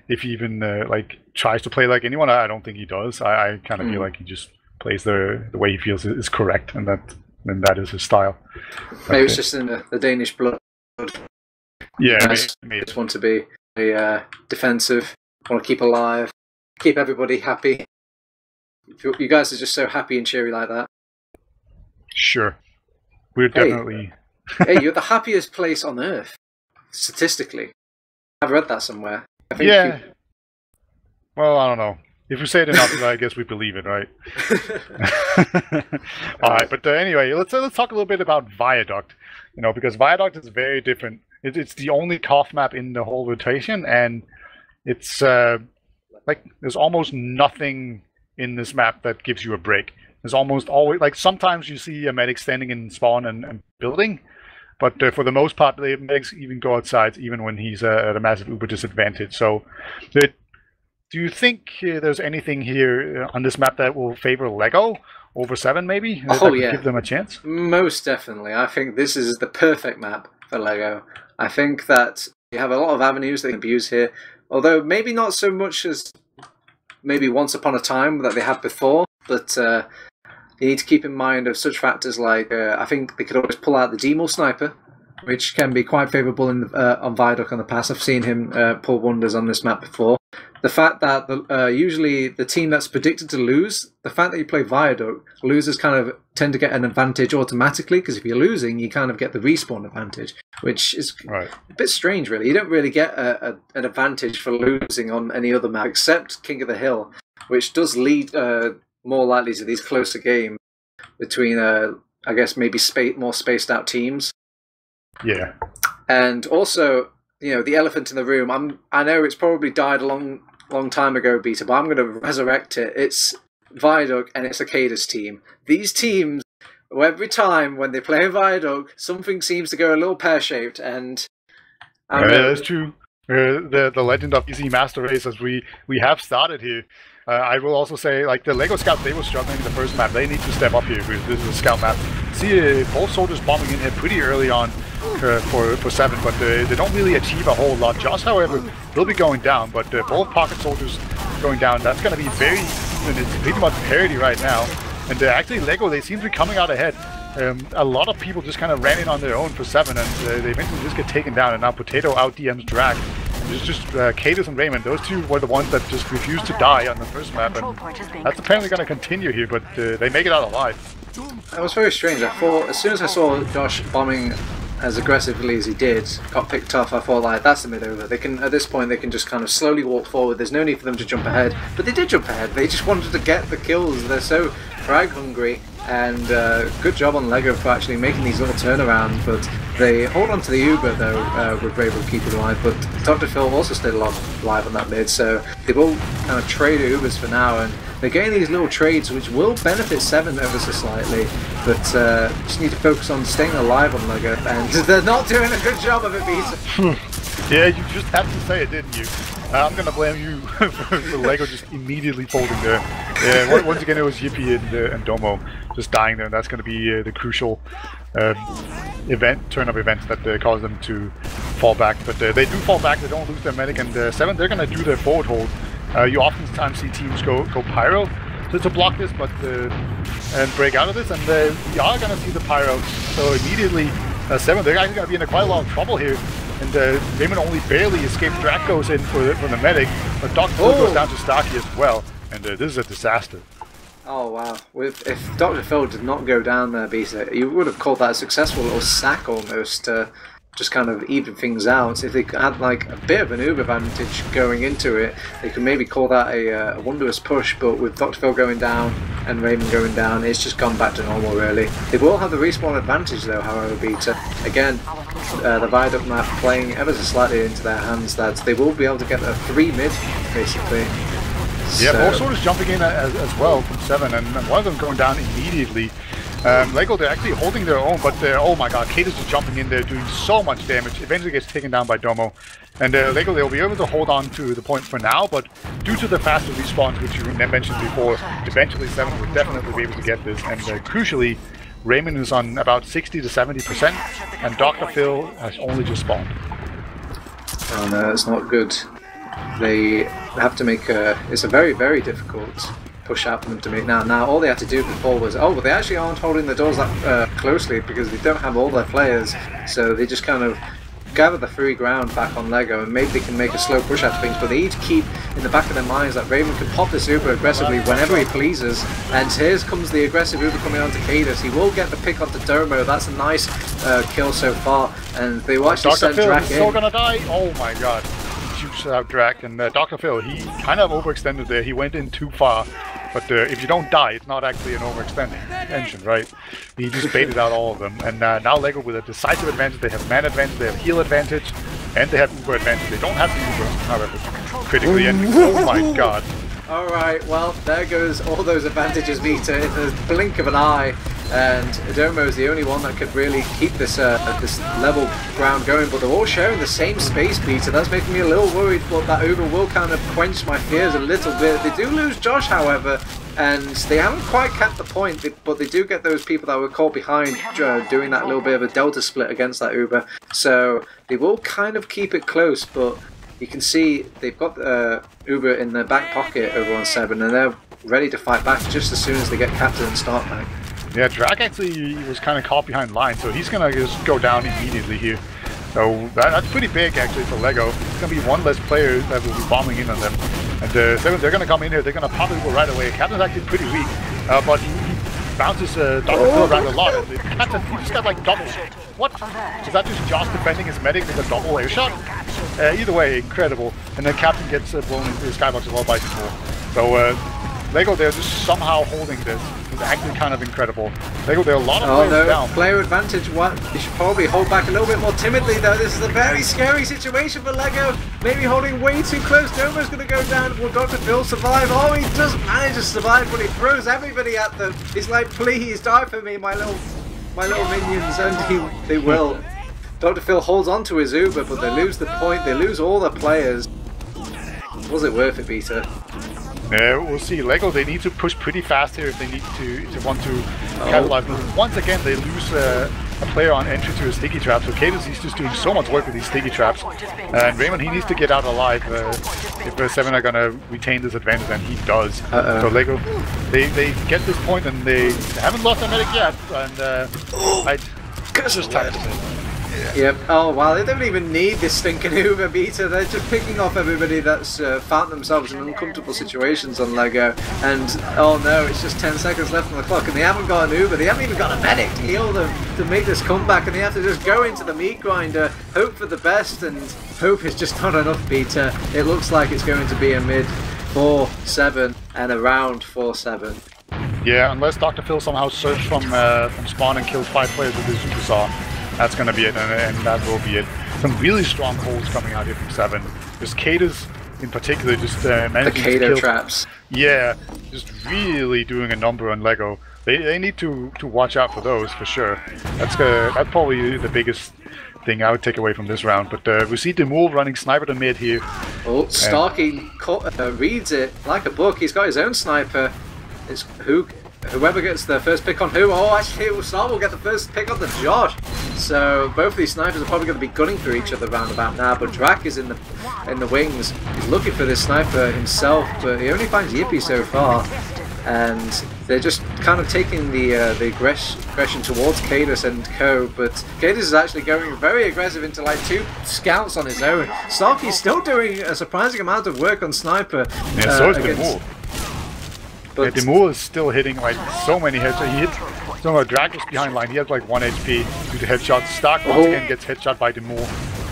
if he even tries to play like anyone. I don't think he does. I kind of feel like he just plays the way he feels is correct, and that is his style. Maybe it's just in the Danish blood. Yeah, maybe just want to be defensive, want to keep alive, keep everybody happy. You guys are just so happy and cheery like that. Sure. We're definitely... Hey, you're the happiest place on Earth, statistically. I've read that somewhere. I think Well, I don't know. If we say it enough, I guess we believe it, right? All right, but anyway, let's talk a little bit about Viaduct. Because Viaduct is very different. It's the only cough map in the whole rotation, and it's there's almost nothing in this map that gives you a break. There's almost always sometimes you see a medic standing in spawn and building, but for the most part, the medics even go outside, even when he's at a massive uber disadvantage. So, do you think there's anything here on this map that will favor Lego over Se7en, maybe? Give them a chance? Most definitely. I think this is the perfect map for Lego. I think that you have a lot of avenues they can abuse here, although maybe not so much as maybe once upon a time that they had before, but you need to keep in mind of such factors like I think they could always pull out the Demol Sniper which can be quite favourable in on Viaduct in the past. I've seen him pull wonders on this map before. The fact that usually the team that's predicted to lose, the fact that you play Viaduct, losers kind of tend to get an advantage automatically, because if you're losing, you kind of get the respawn advantage, which is a bit strange, really. You don't really get an advantage for losing on any other map, except King of the Hill, which does lead more likely to these closer games between, I guess, maybe more spaced out teams. Yeah. And also, you know, the elephant in the room, I know it's probably died a long time ago, Beta, but I'm going to resurrect it. It's Viaduct and it's Akada's team. These teams, every time when they play Viaduct, something seems to go a little pear-shaped, and I don't know. That's true. The legend of easy master race, as we have started here. I will also say, like, the Lego Scouts, they were struggling in the first map. They need to step up here. This is a scout map. See both soldiers bombing in here pretty early on for 7, but they don't really achieve a whole lot. Josh, however, will be going down, but both pocket soldiers going down. That's going to be very even. It's pretty much parity right now. And actually, Lego, they seem to be coming out ahead. A lot of people just kind of ran in on their own for 7, and they eventually just get taken down. And now Potato out DMs Drag. It's just Cadus and Raymond. Those two were the ones that just refused to die on the first map, and that's apparently going to continue here, but they make it out alive. That was very strange. I thought, as soon as I saw Josh bombing as aggressively as he did, got picked off, I thought, like, that's the mid-over. They can, at this point, they can just kind of slowly walk forward. There's no need for them to jump ahead. But they did jump ahead. They just wanted to get the kills. They're so frag hungry. And good job on Lego for actually making these little turnarounds, but they hold on to the Uber though, with Brave to keep it alive, but Dr. Phil also stayed alive on that mid, so they will kind of trade Ubers for now, and they're getting these little trades which will benefit 7 ever so slightly, but just need to focus on staying alive on Lego, and they're not doing a good job of it, Peter. Yeah, you just had to say it, didn't you? I'm gonna blame you for Lego just immediately folding there. Yeah, once again it was Yippee and Domo just dying there, and that's gonna be the crucial turn of events that cause them to fall back. But they do fall back, they don't lose their medic, and 7, they're gonna do their forward hold. You oftentimes see teams go Pyro to block this, but and break out of this, and we are gonna see the Pyro. So immediately 7, they're actually gonna be in quite a lot of trouble here. And Raymond only barely escaped. Drag goes in for the medic, but Dr. Phil goes down to Starkey as well, and this is a disaster. Oh wow, if Dr. Phil did not go down there, Beta, you would have called that a successful little sack almost to just kind of even things out. If they had like a bit of an Uber advantage going into it, they could maybe call that a wondrous push, but with Dr. Phil going down and Raymond going down, it's just gone back to normal really. They will have the respawn advantage though, however, Beta. Again, the Viaduct map playing ever so slightly into their hands, that they will be able to get a 3 mid, basically. Yeah, both soldiers jumping in as well from 7, and one of them going down immediately. Lego, they're actually holding their own, but oh my god, Cadus is jumping in there, doing so much damage. Eventually gets taken down by Domo. And Lego, they'll be able to hold on to the point for now, but due to the faster respawns, which you mentioned before, eventually 7 will definitely be able to get this. And crucially, Raymond is on about 60 to 70%, and Dr. Phil has only just spawned. Oh no, it's not good. They have to make it's a very, very difficult push out for them to make now. Now, all they had to do before was, but they actually aren't holding the doors that closely because they don't have all their players, so they just kind of gather the free ground back on Lego, and maybe they can make a slow push out of things, but they need to keep in the back of their minds that Raven can pop this Uber aggressively whenever he pleases, and here comes the aggressive Uber coming onto Cadus. He will get the pick onto Domo. That's a nice kill so far, and they will actually send Drac in. Still gonna die? Oh my god. Shoots out Drac, and Dr. Phil, he kind of overextended there. He went in too far. But if you don't die, it's not actually an overextension, right? He just baited out all of them. And now Lego with a decisive advantage. They have man advantage, they have heal advantage, and they have Uber advantage. They don't have the Uber, however, critically. And oh my god. Alright, well, there goes all those advantages, Vita, in the blink of an eye. And Domo is the only one that could really keep this this level ground going, but they're all sharing the same space, Peter. That's making me a little worried, but that Uber will kind of quench my fears a little bit. They do lose Josh, however, and they haven't quite capped the point, but they do get those people that were caught behind doing that little bit of a delta split against that Uber. So they will kind of keep it close, but you can see they've got Uber in their back pocket over on 7, and they're ready to fight back just as soon as they get captured and start back. Yeah, Drak actually was kind of caught behind line, so he's gonna just go down immediately here. So that's pretty big actually for Lego. It's gonna be one less player that will be bombing in on them. And Se7en, they're gonna come in here, they're gonna probably go right away. Captain's actually pretty weak, but he bounces Dr. Phil around a lot. And the Captain, he just got like double. What? Is that just Josh defending his medic with a double air shot? Either way, incredible. And then Captain gets blown into the skybox as well by T4. So Lego, they're just somehow holding this. It's actually kind of incredible. Lego, there are a lot of players down. Player advantage. What? You should probably hold back a little bit more timidly, though. This is a very scary situation for Lego. Maybe holding way too close. Noma's going to go down. Will Dr. Phil survive? Oh, he does manage to survive, but he throws everybody at them. He's like, please die for me, my little minions, and they will. Dr. Phil holds on to his Uber, but they lose the point. They lose all the players. Was it worth it, Peter? We'll see. Lego, they need to push pretty fast here if they need to want to capitalize. Once again, they lose a player on entry to a sticky trap. So Cadence, he's just doing so much work with these sticky traps. And Raymond, he needs to get out alive if Se7en are going to retain this advantage, and he does. So Lego, they get this point, and they haven't lost their medic yet. And just time to say. Yep. Oh wow, they don't even need this stinking Uber Beta. They're just picking off everybody that's found themselves in uncomfortable situations on Lego. And oh no, it's just 10 seconds left on the clock, and they haven't got an Uber. They haven't even got a medic to heal them to make this comeback, and they have to just go into the meat grinder, hope for the best, and hope is just not enough. Beta. It looks like it's going to be a mid 4-7 and a round 4-7. Yeah, unless Dr. Phil somehow surged from spawn and kills 5 players with his Super Saw. That's going to be it, and that will be it. Some really strong holds coming out here from Se7en. Just Caders in particular, just managing the to kill traps. Yeah, just really doing a number on Lego. They need to watch out for those for sure. That's probably the biggest thing I would take away from this round. But we see Demul running sniper to mid here. Oh, Starkey reads it like a book. He's got his own sniper. It's whoever gets the first pick on who. Oh, actually, Star will get the first pick on the Josh. So both of these snipers are probably going to be gunning through each other round about now. But Drak is in the wings. He's looking for this sniper himself, but he only finds Yippee so far. And they're just kind of taking the aggression towards Cadus and co. But Cadus is actually going very aggressive into like 2 scouts on his own. Starkey's still doing a surprising amount of work on sniper. Yeah, so is Demul. But yeah, Demul is still hitting like so many headshots. He hit Drak was behind line. He has like 1 HP due to headshots. Stark once again gets headshot by Demul.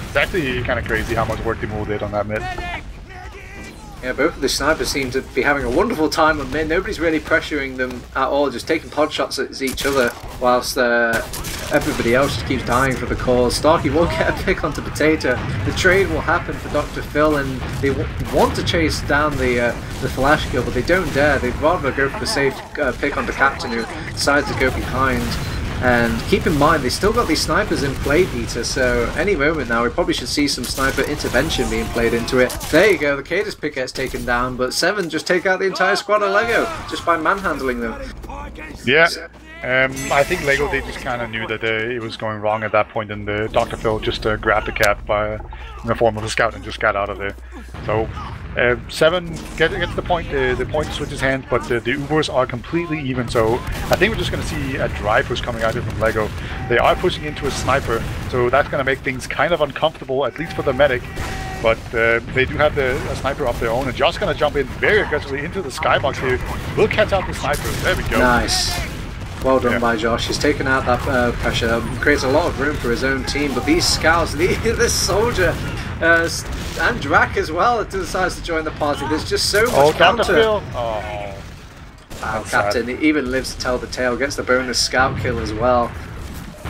It's actually kind of crazy how much work Demul did on that mid. Yeah, both of the snipers seem to be having a wonderful time on mid. Nobody's really pressuring them at all, just taking pod shots at each other, whilst everybody else just keeps dying for the cause. Starkey will get a pick onto Potato. The trade will happen for Dr. Phil, and they want to chase down the flash kill, but they don't dare. They'd rather go for the safe pick onto Captain, who decides to go behind. And keep in mind, they still got these snipers in play, Peter, so any moment now we probably should see some sniper intervention being played into it. There you go, the Cadus pick gets taken down, but Se7en just take out the entire squad of Lego just by manhandling them. Yeah, I think Lego, they just kind of knew that it was going wrong at that point, and Dr. Phil just grabbed the cap in the form of a scout and just got out of there. So Se7en gets the point switches hands, but the Ubers are completely even, so I think we're just going to see a dry push coming out here from Lego. They are pushing into a sniper, so that's going to make things kind of uncomfortable, at least for the medic, but they do have a sniper of their own, and Josh's going to jump in very aggressively into the skybox here. We'll catch out the sniper. There we go. Nice. Well done by Josh. He's taken out that pressure, creates a lot of room for his own team, but these scouts, this soldier, and Drak as well, decides to join the party. There's just so much counter. Captain, he even lives to tell the tale, gets the bonus scout kill as well.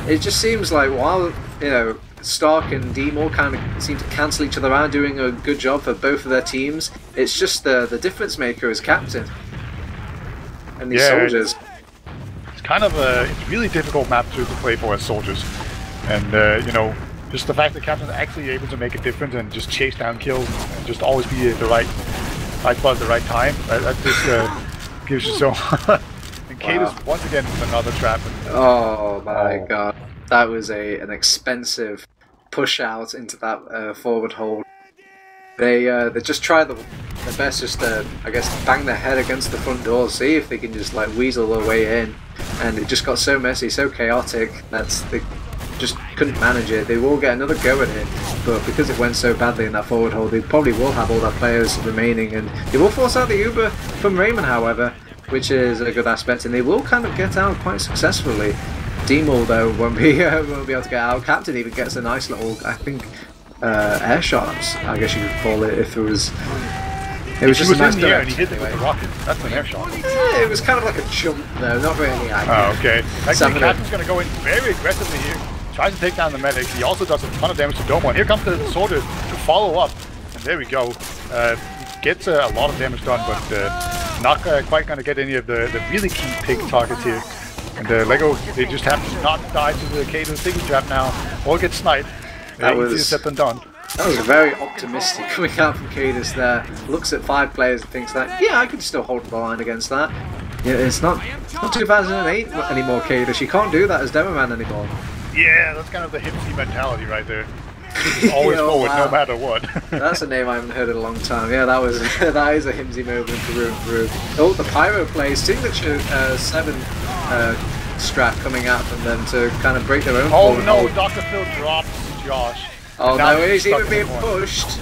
It just seems like while, Stark and Demul kind of seem to cancel each other out, doing a good job for both of their teams, it's just the difference maker is Captain. And these soldiers. It's kind of it's really difficult map to play for as soldiers. And, just the fact that Captain's actually able to make a difference and just chase down kills and just always be at the right spot at the right time, that just gives you so and Cadus once again with another trap. Oh my god. That was an expensive push out into that forward hold. They just try their best just to, I guess, bang their head against the front door, see if they can just like weasel their way in. and it just got so messy, so chaotic that they just couldn't manage it. They will get another go at it, but because it went so badly in that forward hold, they probably will have all their players remaining, and they will force out the Uber from Raymond, however, which is a good aspect, and they will kind of get out quite successfully. Demol, though, won't be able to get out. Captain even gets a nice little, I think, air shots, I guess you could call it, if it was... It was just a nice in the air and he hit it with a rocket. That's an air shot. Yeah, it was kind of like a jump, though, not really. Oh, okay. Actually, Captain's going to go in very aggressively here. Tries to take down the medics. He also does a ton of damage to Domo. And here comes the Sorter to follow up. And there we go. Gets a lot of damage done, but not quite going to get any of the really key pig targets here. And Lego, they just have to not die to the Kato Sticky Trap now, or get sniped. Easier said than done. That was very optimistic coming out from Cadus there. Looks at 5 players and thinks that, yeah, I can still hold the line against that. Yeah, it's not 2008 anymore, Cadus. You can't do that as Demo Man anymore. Yeah, that's kind of the hipsy mentality right there. Always forward, no matter what. That's a name I haven't heard in a long time. Yeah, that is a himsy movement through and through. Oh, the Pyro plays signature Se7en strat coming out from them to kind of break their own. Oh no, Dr. Phil drops Josh. Oh no, he's even being pushed.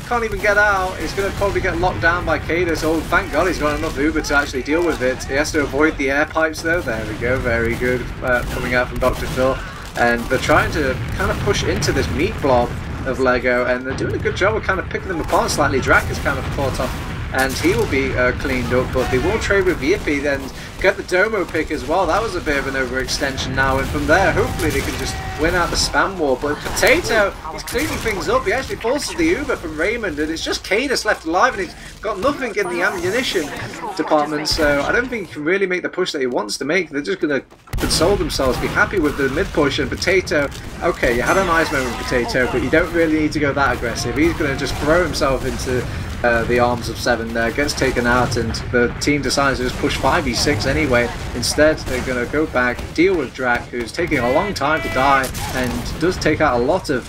Can't even get out. He's going to probably get locked down by Cadus. Oh, thank God he's got enough Uber to actually deal with it. He has to avoid the air pipes though. There we go, very good coming out from Dr. Phil. And they're trying to kind of push into this meat blob of Lego, and they're doing a good job of kind of picking them apart slightly. Drac is kind of caught off, and he will be cleaned up, but they will trade with Yippee and get the Domo pick as well. That was a bit of an overextension now, and from there, hopefully they can just win out the spam war. But Potato, he's cleaning things up. He actually forces the Uber from Raymond, and it's just Cadus left alive, and he's got nothing in the ammunition department, so I don't think he can really make the push that he wants to make. They're just going to console themselves, be happy with the mid push, and Potato, okay, you had a nice moment with Potato, but you don't really need to go that aggressive. He's going to just throw himself into the arms of Se7en there, gets taken out, and the team decides to just push 5v6 anyway. Instead, they're going to go back, deal with Drac, who's taking a long time to die, and does take out a lot of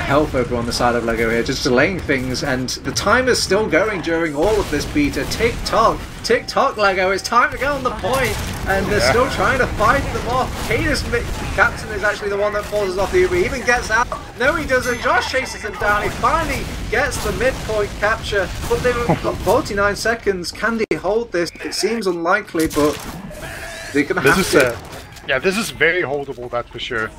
health over on the side of Lego here, just delaying things, and the timer's still going during all of this beta. Tick tock Lego, it's time to get on the point, and they're still trying to fight them off. Cadus Captain is actually the one that falls off the Uber. He even gets out. No, he doesn't. Josh chases him down. He finally gets the midpoint capture, but they've got 49 seconds. Can they hold this? It seems unlikely, but they're going to have to. Yeah, this is very holdable, that's for sure.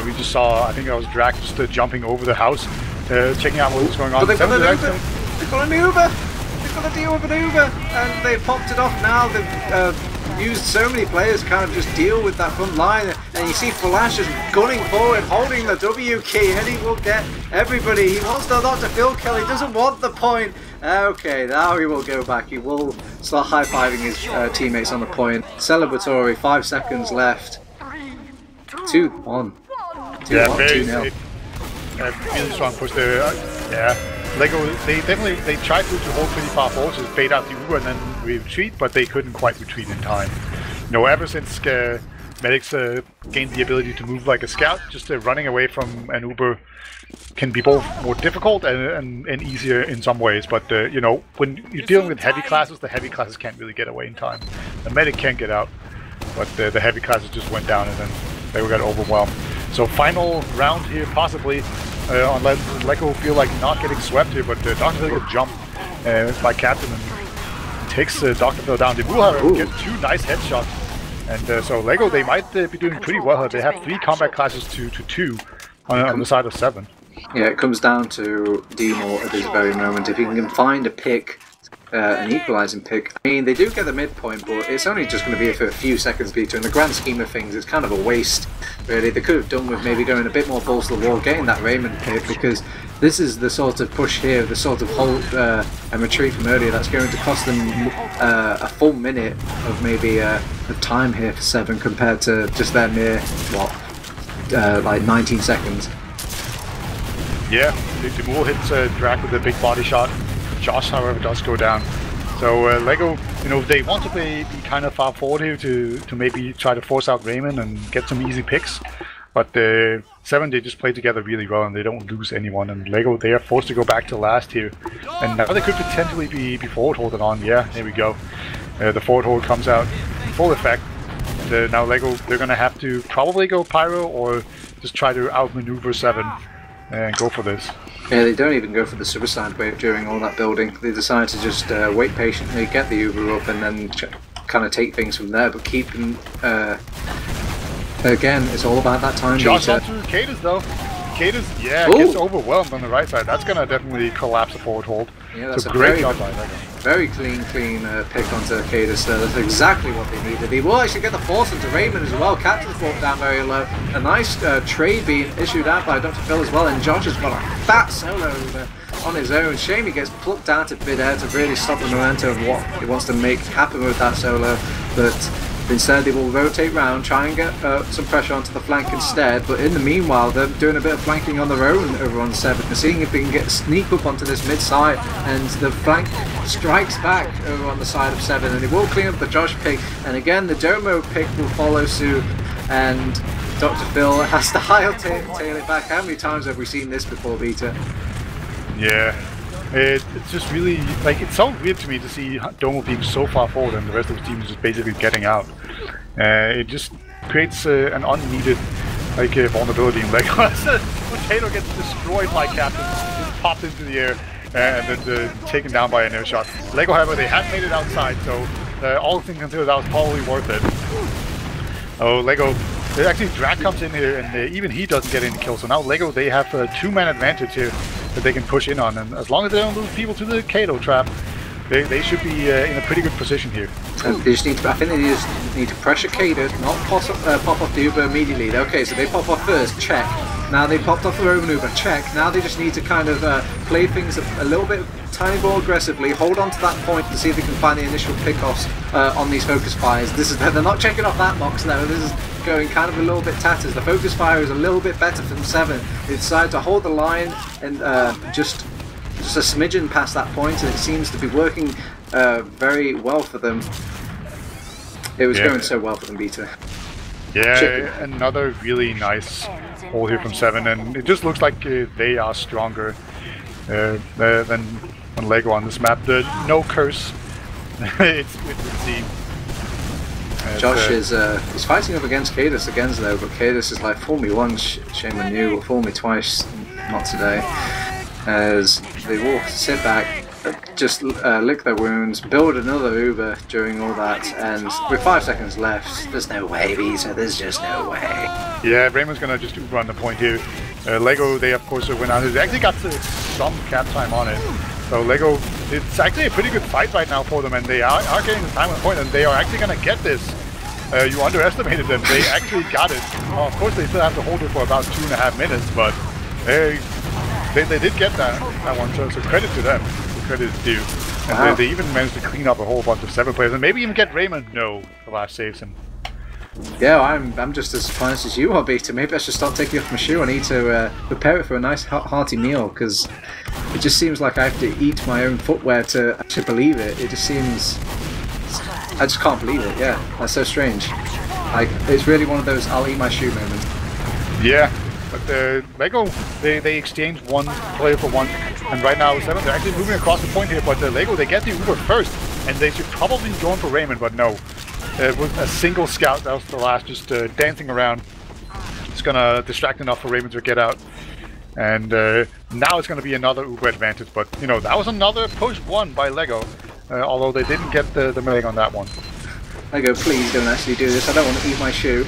We just saw, I think it was Drac just jumping over the house, checking out what was going on. But they've got an Uber. They've got an Uber. They've got to deal with an Uber, and they've popped it off now. They've used so many players to kind of just deal with that front line, and you see Flash just gunning forward, holding the W key, and he will get everybody. He wants the Dr. Phil kill. He doesn't want the point. Okay, now he will go back. He will start high-fiving his teammates on the point. Celebratory, 5 seconds left. 2-1. Yeah, very really strong push there. Yeah, Lego, they tried to hold pretty far forward, just bait out the Uber and then retreat, but they couldn't quite retreat in time. You know, ever since medics gained the ability to move like a scout, just running away from an Uber can be both more difficult and easier in some ways. But you know, when you're dealing with heavy classes, the heavy classes can't really get away in time. The medic can't get out, but the heavy classes just went down and then they got overwhelmed. So final round here, possibly, unless Lego feel like not getting swept here, but Dr. Phil gets jumped by Captain and takes Dr. Phil down. They will, however, get 2 nice headshots. And so Lego, they might be doing pretty well here. They have 3 combat classes to 2 on the side of Se7en. Yeah, it comes down to Demol at this very moment. If he can find a pick, an equalising pick. I mean, they do get the midpoint, but it's only just going to be for a few seconds beta. In the grand scheme of things, it's kind of a waste, really. They could have done with maybe going a bit more balls to the wall, getting that Raymond pick, because this is the sort of push here, the sort of hold and retreat from earlier that's going to cost them a full minute of maybe of time here for Se7en compared to just their mere, like 19 seconds. Yeah, the Mool hits Drac with a big body shot. Josh, however, does go down. So Lego, you know, they want to be kind of far forward here to maybe try to force out Raymond and get some easy picks. But Se7en, they just play together really well and they don't lose anyone. And Lego, they are forced to go back to last here. And now they could potentially be forward holding on. Yeah, there we go. The forward hold comes out in full effect. And now Lego, they're gonna have to probably go Pyro or just try to outmaneuver 7 and go for this. Yeah, they don't even go for the suicide wave during all that building. They decide to just wait patiently, get the Uber up, and then kind of take things from there. But keeping again, it's all about that time. Josh onto Cadus though. Cadus, yeah, gets overwhelmed on the right side. That's gonna definitely collapse the forward hold. Yeah, that's so a great job by Lego. Very clean pick onto Cadus there. That's exactly what they needed. He will actually get the force into Raymond as well. Captain's brought down very low. A nice trade being issued out by Dr. Phil as well. And Josh has got a fat solo on his own. Shame he gets plucked out at mid-air to really stop the momentum of what he wants to make happen with that solo. But instead, they will rotate round, try and get some pressure onto the flank instead. But in the meanwhile, they're doing a bit of flanking on their own over on 7. They're seeing if they can sneak up onto this mid side, and the flank strikes back over on the side of 7, and it will clean up the Josh pick. And again, the Domo pick will follow suit, and Dr. Phil has to hightail it back. How many times have we seen this before, Beta? Yeah. It's just really, like, it's so weird to me to see Domo being so far forward and the rest of the team is just basically getting out. It just creates an unneeded, like, vulnerability in Lego. Potato gets destroyed by Captain, just popped into the air and then taken down by an air shot. Lego, however, they had made it outside, so all things considered, that was probably worth it. Oh, Lego, actually Drag comes in here and even he doesn't get any kills, so now Lego, they have a 2-man advantage here that they can push in on, and as long as they don't lose people to the Kato trap, they should be in a pretty good position here. And they just need to, I think they just need to pressure Kato, not pop off the Uber immediately. Okay, so they pop off first, check. Now they popped off their own Uber, check. Now they just need to kind of play things a little bit tiny more aggressively, hold on to that point to see if they can find the initial pickoffs on these focus fires. They're not checking off that box now. This is going kind of a little bit tatters. The focus fire is a little bit better from 7. They decide to hold the line and just a smidgen past that point, and it seems to be working very well for them. It was going so well for them, Beta. Yeah, another really nice hold here from 7, and it just looks like they are stronger than Lego on this map. No curse. It's with the team. Josh is fighting up against Cadus again though, but Cadus is like, fool me once, shame on you, or fool me twice, not today. As they will sit back, just lick their wounds, build another Uber during all that, and with 5 seconds left, there's no way, Visa, there's just no way. Yeah, Raymond's gonna just Uber on the point here. Lego, they of course went out. They actually got some cap time on it. So Lego, it's actually a pretty good fight right now for them, and they are getting the time on point, and they are actually gonna get this. You underestimated them. They actually got it. Of course, they still have to hold it for about 2.5 minutes, but they did get that one. So credit to them. Credit is due. And wow. they even managed to clean up a whole bunch of 7 players, and maybe even get Raymond. No, the last saves him. Yeah, I'm just as surprised as you are, Beta. Maybe I should start taking off my shoe. I need to prepare it for a nice hearty meal, because it just seems like I have to eat my own footwear to actually believe it. It just seems... I just can't believe it, yeah. That's so strange. Like, it's really one of those I'll eat my shoe moments. Yeah, but Lego, they exchanged one player for one, and right now 7, they're actually moving across the point here, but Lego, they get the Uber first, and they should probably be going for Raymond, but no. It was a single scout, that was the last, just dancing around. It's gonna distract enough for Raymond to get out. And now it's gonna be another Uber advantage, but you know, that was another push won by Lego. Although they didn't get the melee on that one. Lego, please don't actually do this, I don't want to eat my shoe.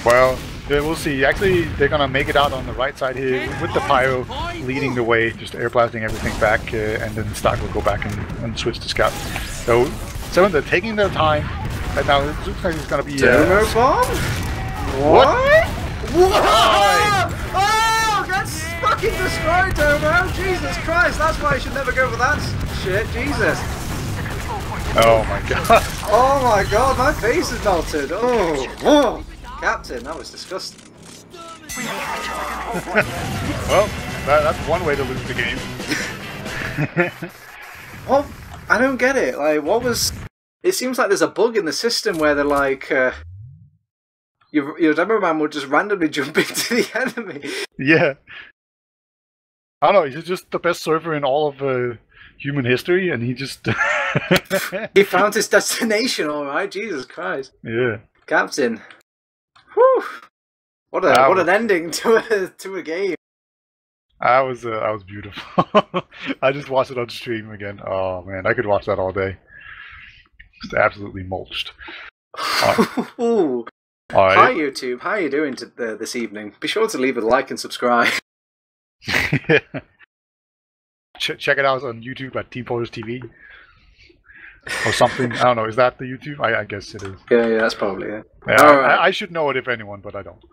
Well, we'll see. Actually, they're gonna make it out on the right side here with the Pyro leading the way, just air blasting everything back, and then Stark will go back and switch to Scout. So 7, they're taking their time. Right now, it looks like it's gonna be... Domo bomb? What? What? Oh, that's fucking destroyed, Domo! Jesus Christ, that's why I should never go for that shit, Jesus. Oh my god. Oh my god, my face is melted. Oh, Captain, that was disgusting. Well, that's one way to lose the game. Well, I don't get it. Like, what was... It seems like there's a bug in the system where they're like... your demo man will just randomly jump into the enemy. Yeah. I don't know, he's just the best surfer in all of human history, and he just He found his destination, all right. Jesus Christ. Yeah. Captain. Whew. What an ending to a game. That was beautiful. I just watched it on stream again. Oh man, I could watch that all day. Just absolutely mulched. Ooh. All right. Hi YouTube, how are you doing this evening? Be sure to leave a like and subscribe. Check it out on YouTube at teamfortress.tv or something. I don't know. Is that the YouTube? I guess it is. Yeah, that's probably it. Yeah, right. I should know it if anyone, but I don't.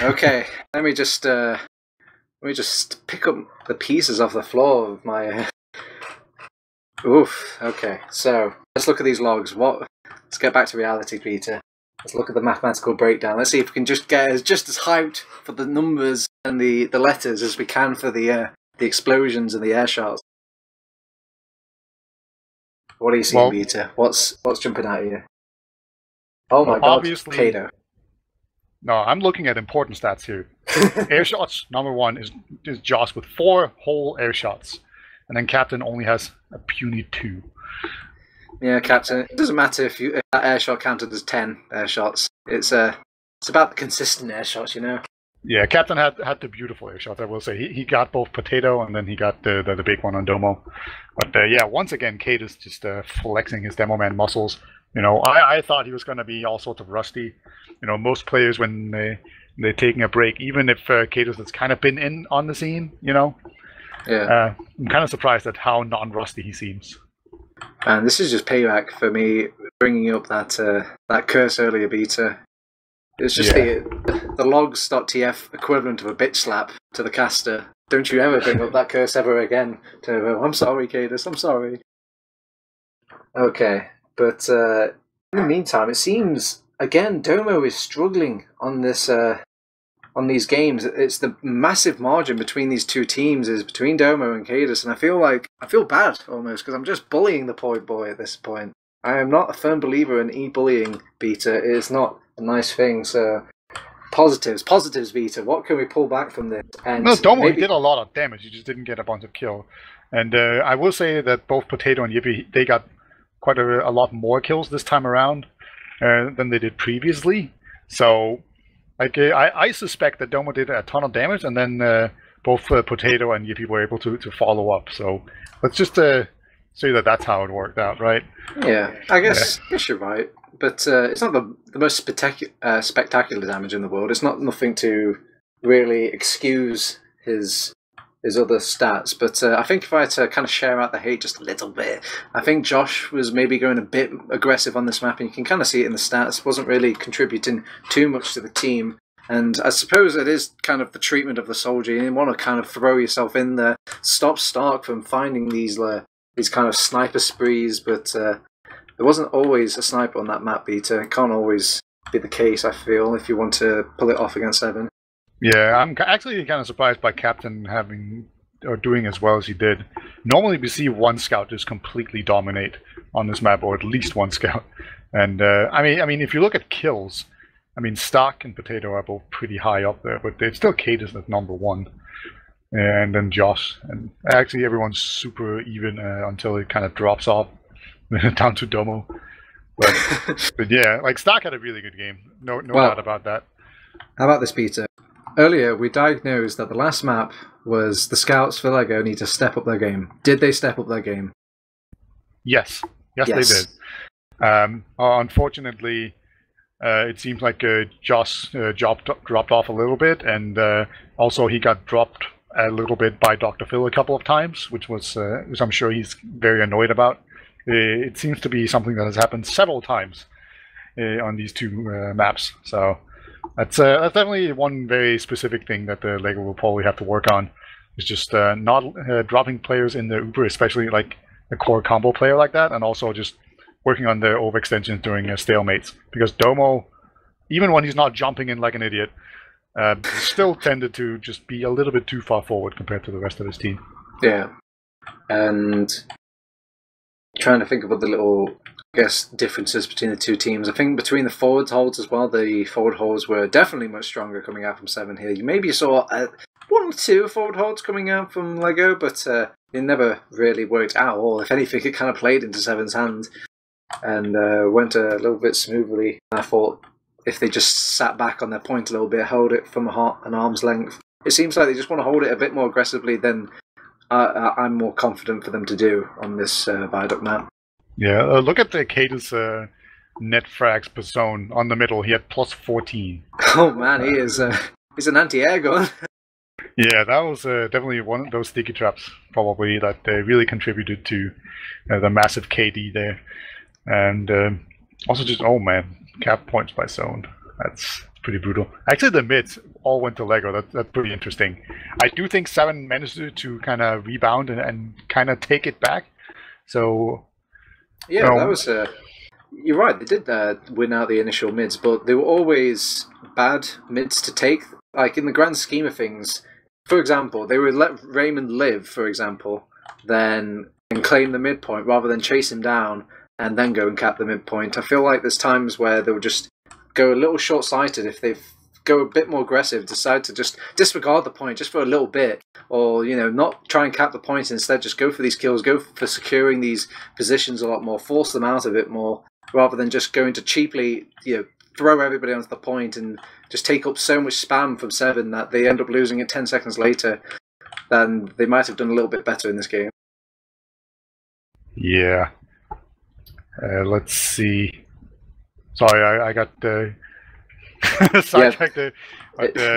Okay, let me just pick up the pieces off the floor of my. Oof. Okay, so let's look at these logs. Let's get back to reality, Peter. Let's look at the mathematical breakdown. Let's see if we can just get as hyped for the numbers and the letters as we can for the explosions and the air shots. What are you seeing, Peter? What's jumping out at you? Oh my God, obviously, Kato. No, I'm looking at important stats here. Air shots, number one, is Joss with 4 whole air shots. And then Captain only has a puny 2. Yeah, Captain. It doesn't matter if that air shot counted as 10 air shots. It's about the consistent air shots, you know. Yeah, Captain had the beautiful air shots, I will say. He got both Potato and then he got the big one on Domo. But yeah, once again, Kate is just flexing his Demo Man muscles. You know, I thought he was going to be all sorts of rusty. You know, most players when they're taking a break, even if Katos has kind of been in on the scene, you know. Yeah. I'm kind of surprised at how non-rusty he seems. And this is just payback for me bringing up that curse earlier, Beta. It's just the logs.tf equivalent of a bitch slap to the caster. Don't you ever bring up that curse ever again. I'm sorry, Cadus, I'm sorry. Okay, but in the meantime, it seems, again, Domo is struggling on this on these games. It's the massive margin between these two teams is between Domo and Cadus, and I feel bad almost because I'm just bullying the poor boy at this point. I am not a firm believer in e-bullying, Beta. It is not a nice thing. So positives, Beta. What can we pull back from this? And no, Domo did a lot of damage. He just didn't get a bunch of kill. And I will say that both Potato and Yippee, they got quite a lot more kills this time around than they did previously. So, like, I suspect that Domo did a ton of damage, and then both Potato and Yippee were able to follow up. So let's just say that that's how it worked out, right? Yeah, I guess you're right. But it's not the most spectacular damage in the world. It's nothing to really excuse his other stats. But I think if I had to kind of share out the hate just a little bit, I think Josh was maybe going a bit aggressive on this map, and you can kind of see it in the stats. Wasn't really contributing too much to the team. And I suppose it is kind of the treatment of the soldier. You want to kind of throw yourself in there, stop Stark from finding these kind of sniper sprees, but there wasn't always a sniper on that map, Beta. It can't always be the case, I feel, if you want to pull it off against Se7en. Yeah, I'm actually kind of surprised by Captain doing as well as he did. Normally we see one scout just completely dominate on this map, or at least one scout. And I mean, if you look at kills, I mean, Stark and Potato are both pretty high up there, but it's still Cadus at number 1. And then Josh, and actually everyone's super even until it kind of drops off down to Domo. But yeah, like Stark had a really good game, no doubt about that. How about this, Peter? Earlier we diagnosed that the last map was the scouts for LEGO need to step up their game. Did they step up their game? Yes, they did. Unfortunately, it seems like Josh dropped off a little bit, and also he got dropped a little bit by Dr. Phil a couple of times, which I'm sure he's very annoyed about. It seems to be something that has happened several times on these two maps. So that's definitely one very specific thing that the LEGO will probably have to work on. Is just not dropping players in the Uber, especially like a core combo player like that, and also just working on their overextensions during stalemates. Because Domo, even when he's not jumping in like an idiot, still tended to just be a little bit too far forward compared to the rest of his team. Yeah. And trying to think of what the little, I guess, differences between the two teams. I think between the forward holds as well, the forward holds were definitely much stronger coming out from Se7en here. You maybe saw 1 or 2 forward holds coming out from LEGO, but it never really worked out at all. If anything, it kind of played into Se7en's hand and went a little bit smoothly. I thought if they just sat back on their point a little bit, held it from an arm's length, it seems like they just want to hold it a bit more aggressively than I'm more confident for them to do on this Viaduct map. Yeah, look at the Cadus net frags per zone on the middle. He had plus 14. Oh man, he's an anti-air gun. Yeah, that was definitely one of those sticky traps, probably, that really contributed to the massive KD there. And also just, oh man, cap points by zone. That's pretty brutal. Actually, the mids all went to Lego. That's pretty interesting. I do think Se7en managed to kind of rebound and kind of take it back. So, yeah, that was... you're right, they did win out the initial mids, but they were always bad mids to take. Like, in the grand scheme of things, for example, they would let Raymond live, for example, then and claim the midpoint rather than chase him down and then go and cap the midpoint. I feel like there's times where they'll just go a little short-sighted if they go a bit more aggressive, decide to just disregard the point just for a little bit, or, you know, not try and cap the points, instead just go for these kills, go for securing these positions a lot more, force them out a bit more, rather than just going to cheaply, you know, throw everybody onto the point and just take up so much spam from Se7en that they end up losing it 10 seconds later. Then they might have done a little bit better in this game. Yeah. Let's see. Sorry, I got sidetracked there.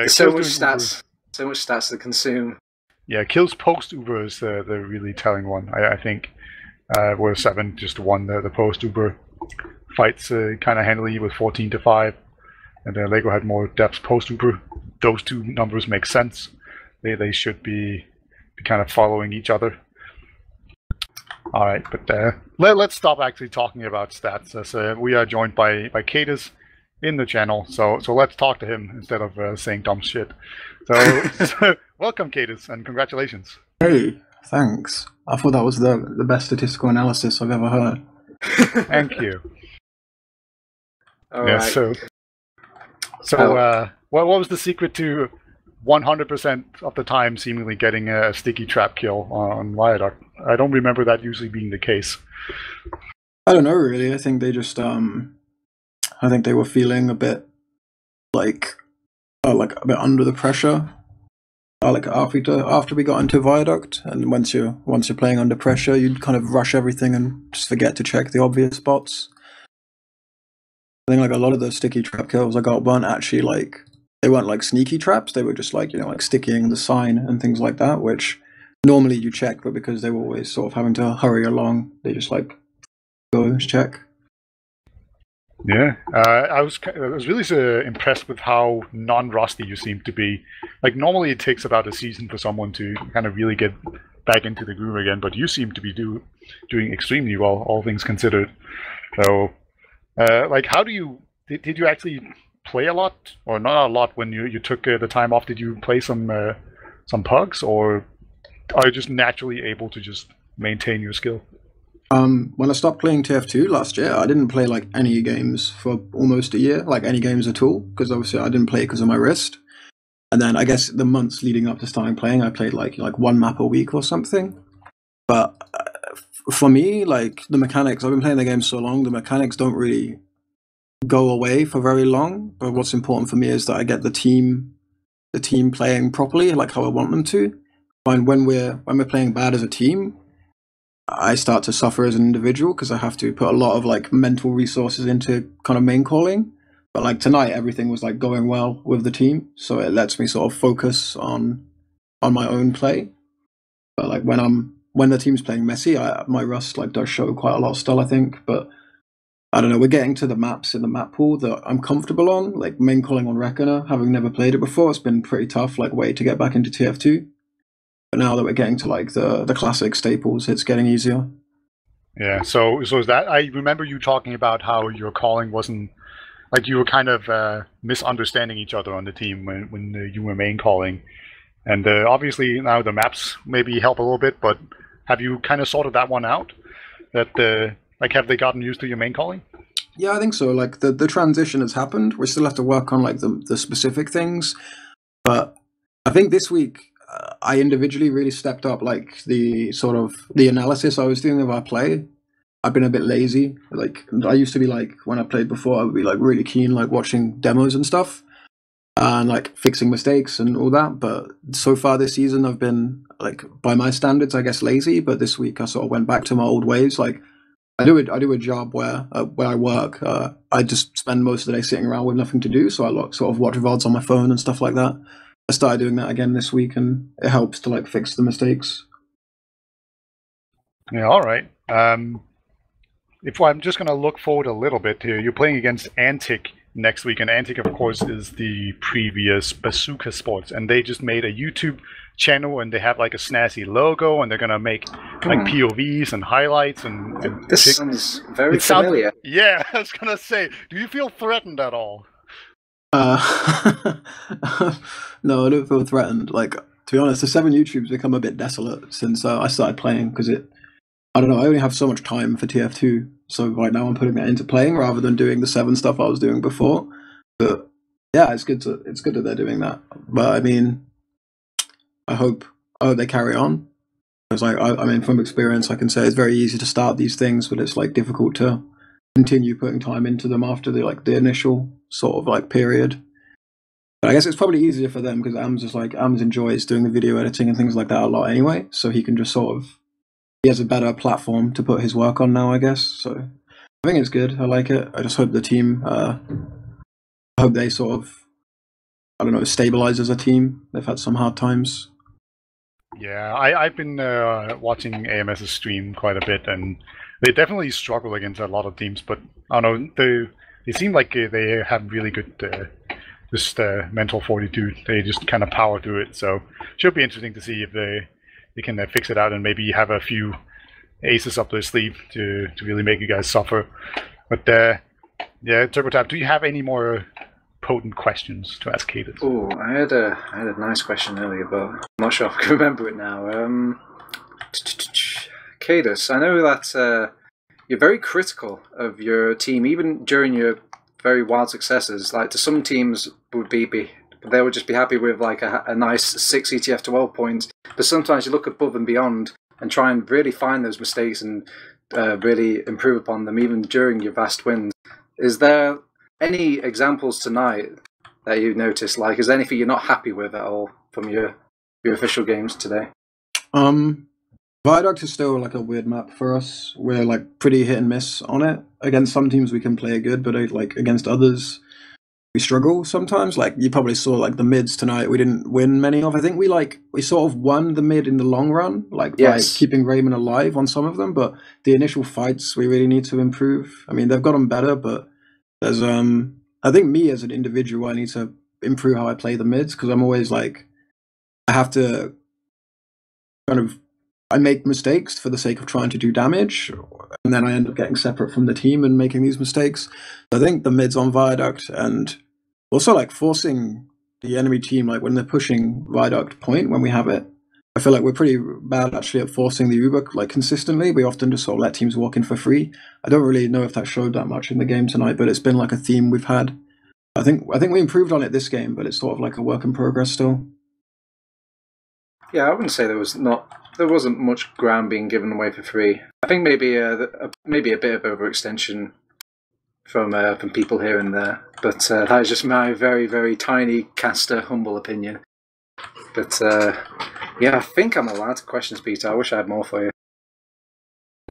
So much stats to consume. Yeah, kills post Uber is the really telling one, I think. Where Se7en just won the post Uber fights kind of handily with 14-5, and Lego had more depth post Uber. Those two numbers make sense. They should be kind of following each other. All right, but let's stop actually talking about stats, as we are joined by Cadus in the channel. So let's talk to him instead of saying dumb shit. So welcome, Cadus, and congratulations. Hey, thanks. I thought that was the best statistical analysis I've ever heard. Thank you. All yeah. right. So what was the secret to 100% of the time seemingly getting a sticky trap kill on Viaduct? I don't remember that usually being the case. I don't know, really. I think they just I think they were feeling a bit like a bit under the pressure. Like after we got into Viaduct, and once you're playing under pressure, you'd kind of rush everything and just forget to check the obvious spots. I think like a lot of the sticky trap kills I got weren't actually like, they weren't like sneaky traps. They were just like, you know, like sticking the sign and things like that, which normally you check, but because they were always sort of having to hurry along, they just like go check. Yeah, I was really impressed with how non-rusty you seem to be. Like, normally it takes about a season for someone to kind of really get back into the groove again, but you seem to be doing extremely well, all things considered. So, like, how do you did you actually play a lot, or not a lot, when you took the time off? Did you play some pugs, or are you just naturally able to just maintain your skill? When I stopped playing TF2 last year, I didn't play like any games for almost a year, like any games at all, because obviously I didn't play because of my wrist. And then I guess the months leading up to starting playing, I played like one map a week or something. But for me, like the mechanics, I've been playing the game so long, the mechanics don't really go away for very long. But what's important for me is that I get the team playing properly, like how I want them to. And when we're playing bad as a team, I start to suffer as an individual because I have to put a lot of like mental resources into kind of main calling. But like tonight, everything was like going well with the team, so it lets me sort of focus on my own play. But like when the team's playing messy, my rust like does show quite a lot still, I think. But I don't know, we're getting to the maps in the map pool that I'm comfortable on, like main calling on Reckoner. Having never played it before, it's been pretty tough, like way to get back into TF2. But now that we're getting to like the classic staples, it's getting easier. Yeah, so is that, I remember you talking about how your calling wasn't, like you were kind of misunderstanding each other on the team when you were main calling. And obviously now the maps maybe help a little bit, but have you kind of sorted that one out? That like, have they gotten used to your main calling? Yeah, I think so. Like the transition has happened. We still have to work on like the specific things. But I think this week, I individually really stepped up like the sort of the analysis I was doing of our play. I've been a bit lazy. Like I used to be like when I played before, I would be like really keen like watching demos and stuff and like fixing mistakes and all that. But so far this season, I've been like by my standards, I guess lazy. But this week, I sort of went back to my old ways. Like I do a job where I work. I just spend most of the day sitting around with nothing to do. So I like sort of watch VODs on my phone and stuff like that. I started doing that again this week, and it helps to like fix the mistakes. Yeah, all right. If I'm just going to look forward a little bit here, you're playing against Antic next week, and Antic, of course, is the previous Bazooka Sports, and they just made a YouTube channel, and they have like a snazzy logo, and they're going to make like POVs and highlights. And this sounds very familiar. Yeah, I was going to say, do you feel threatened at all? No, I don't feel threatened. Like, to be honest, the Se7en YouTube's become a bit desolate since I started playing, because I don't know, I only have so much time for TF2, so right now I'm putting that into playing rather than doing the Se7en stuff I was doing before. But yeah, it's good that they're doing that. But I mean, I hope they carry on, because I mean, from experience, I can say it's very easy to start these things, but it's like difficult to continue putting time into them after the initial sort of like period. But I guess it's probably easier for them because Ams enjoys doing the video editing and things like that a lot anyway, so he can just sort of, he has a better platform to put his work on now, I guess. So I think it's good. I like it. I just hope the team, I hope they sort of, I don't know, stabilize as a team. They've had some hard times. Yeah, I've been watching AMS's stream quite a bit, and they definitely struggle against a lot of teams. But I don't know, they seem like they have really good mental fortitude. They just kind of power through it. So it should be interesting to see if they can fix it out and maybe have a few aces up their sleeve to really make you guys suffer. But yeah, TurboTabs, do you have any more potent questions to ask Cadus? Oh, I had a nice question earlier, but I'm not sure if I can remember it now. Cadus, I know that you're very critical of your team, even during your very wild successes. Like, to some teams would they would just be happy with like a nice 6 ETF2L points, but sometimes you look above and beyond and try and really find those mistakes and really improve upon them, even during your vast wins. Is there any examples tonight that you've noticed? Like, is there anything you're not happy with at all from your official games today? Viaduct is still like a weird map for us. We're like pretty hit and miss on it. Against some teams we can play good, but like against others we struggle sometimes. Like you probably saw like the mids tonight, we didn't win many of. I think we sort of won the mid in the long run, like by keeping Raymond alive on some of them, but the initial fights we really need to improve. I mean, they've gotten better, but there's I think me as an individual, I need to improve how I play the mids, because I'm always like, I have to kind of, I make mistakes for the sake of trying to do damage, and then I end up getting separate from the team and making these mistakes. I think the mids on Viaduct, and also like forcing the enemy team, like when they're pushing Viaduct point when we have it, I feel like we're pretty bad actually at forcing the Uber like consistently. We often just sort of let teams walk in for free. I don't really know if that showed that much in the game tonight, but it's been like a theme we've had. I think we improved on it this game, but it's sort of like a work in progress still. Yeah, I wouldn't say there wasn't much ground being given away for free. I think maybe a bit of overextension from people here and there, but that is just my very, very tiny caster humble opinion. But yeah, I think I'm allowed to questions, Peter. I wish I had more for you.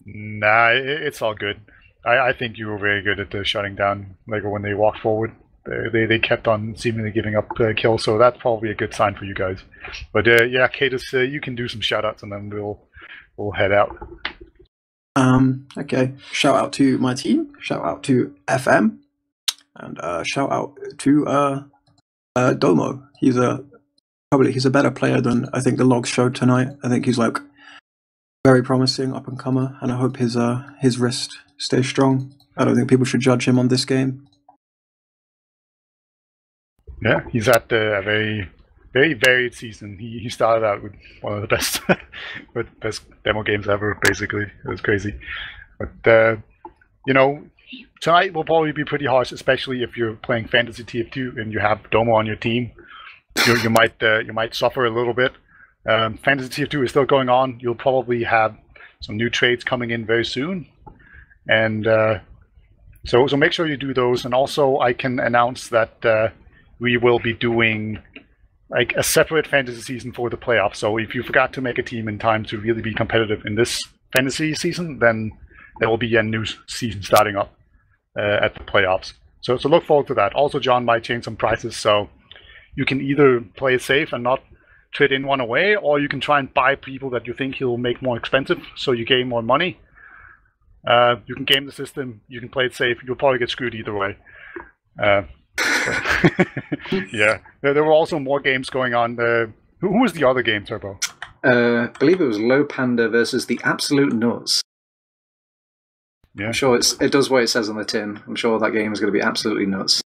Nah, it's all good. I think you were very good at shutting down. Like when they walked forward, they kept on seemingly giving up kills, so that's probably a good sign for you guys. But yeah, Cadus, you can do some shoutouts and then we'll head out. Okay. Shout out to my team. Shout out to FM, and shout out to Domo. He's a better player than I think the logs showed tonight. I think he's like very promising up and comer, and I hope his wrist stays strong. I don't think people should judge him on this game. Yeah, he's had a very, very varied season. He started out with one of the best best demo games ever, basically. It was crazy. But you know, tonight will probably be pretty harsh, especially if you're playing Fantasy TF2 and you have Domo on your team. You might suffer a little bit. Fantasy TF2 is still going on. You'll probably have some new trades coming in very soon, and so make sure you do those. And also, I can announce that we will be doing like a separate fantasy season for the playoffs. So if you forgot to make a team in time to really be competitive in this fantasy season, then there will be a new season starting up at the playoffs. So look forward to that. Also, John might change some prices, so you can either play it safe and not trade in one away, or you can try and buy people that you think he'll make more expensive, so you gain more money. You can game the system, you can play it safe, you'll probably get screwed either way. Yeah, there were also more games going on. Who was the other game, Turbo? I believe it was Low Panda versus the Absolute Nuts. Yeah. I'm sure it does what it says on the tin. I'm sure that game is going to be absolutely nuts.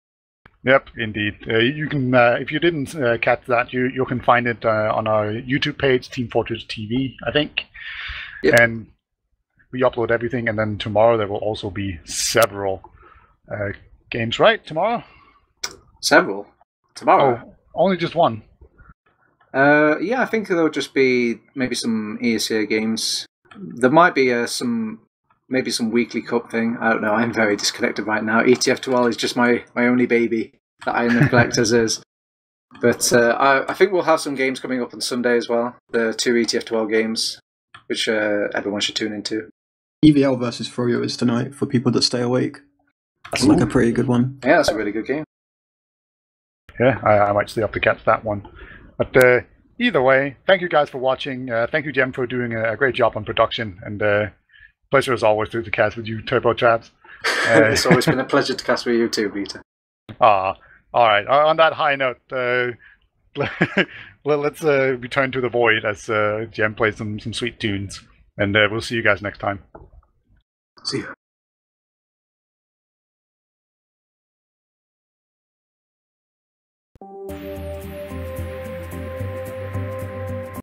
Yep, indeed. You can, if you didn't catch that, you can find it on our YouTube page, teamfortress.tv, I think. Yep. And we upload everything, and then tomorrow there will also be several games, right? Tomorrow? Several? Tomorrow? Oh, only just one. Yeah, I think there'll just be maybe some ESA games. There might be maybe some weekly cup thing. I don't know. I'm very disconnected right now. ETF2L is just my only baby that I neglect as is. But I think we'll have some games coming up on Sunday as well. The 2 ETF2L games, which everyone should tune into. EVL versus Froyo is tonight for people that stay awake. That's like a pretty good one. Yeah, that's a really good game. Yeah, I might stay up to catch that one. But either way, thank you guys for watching. Thank you, Gemm, for doing a great job on production. And pleasure as always to cast with you, TurboTabs. It's always been a pleasure to cast with you too, Peter. All right. On that high note, let's return to the void as Gemm plays some sweet tunes. And we'll see you guys next time. See you.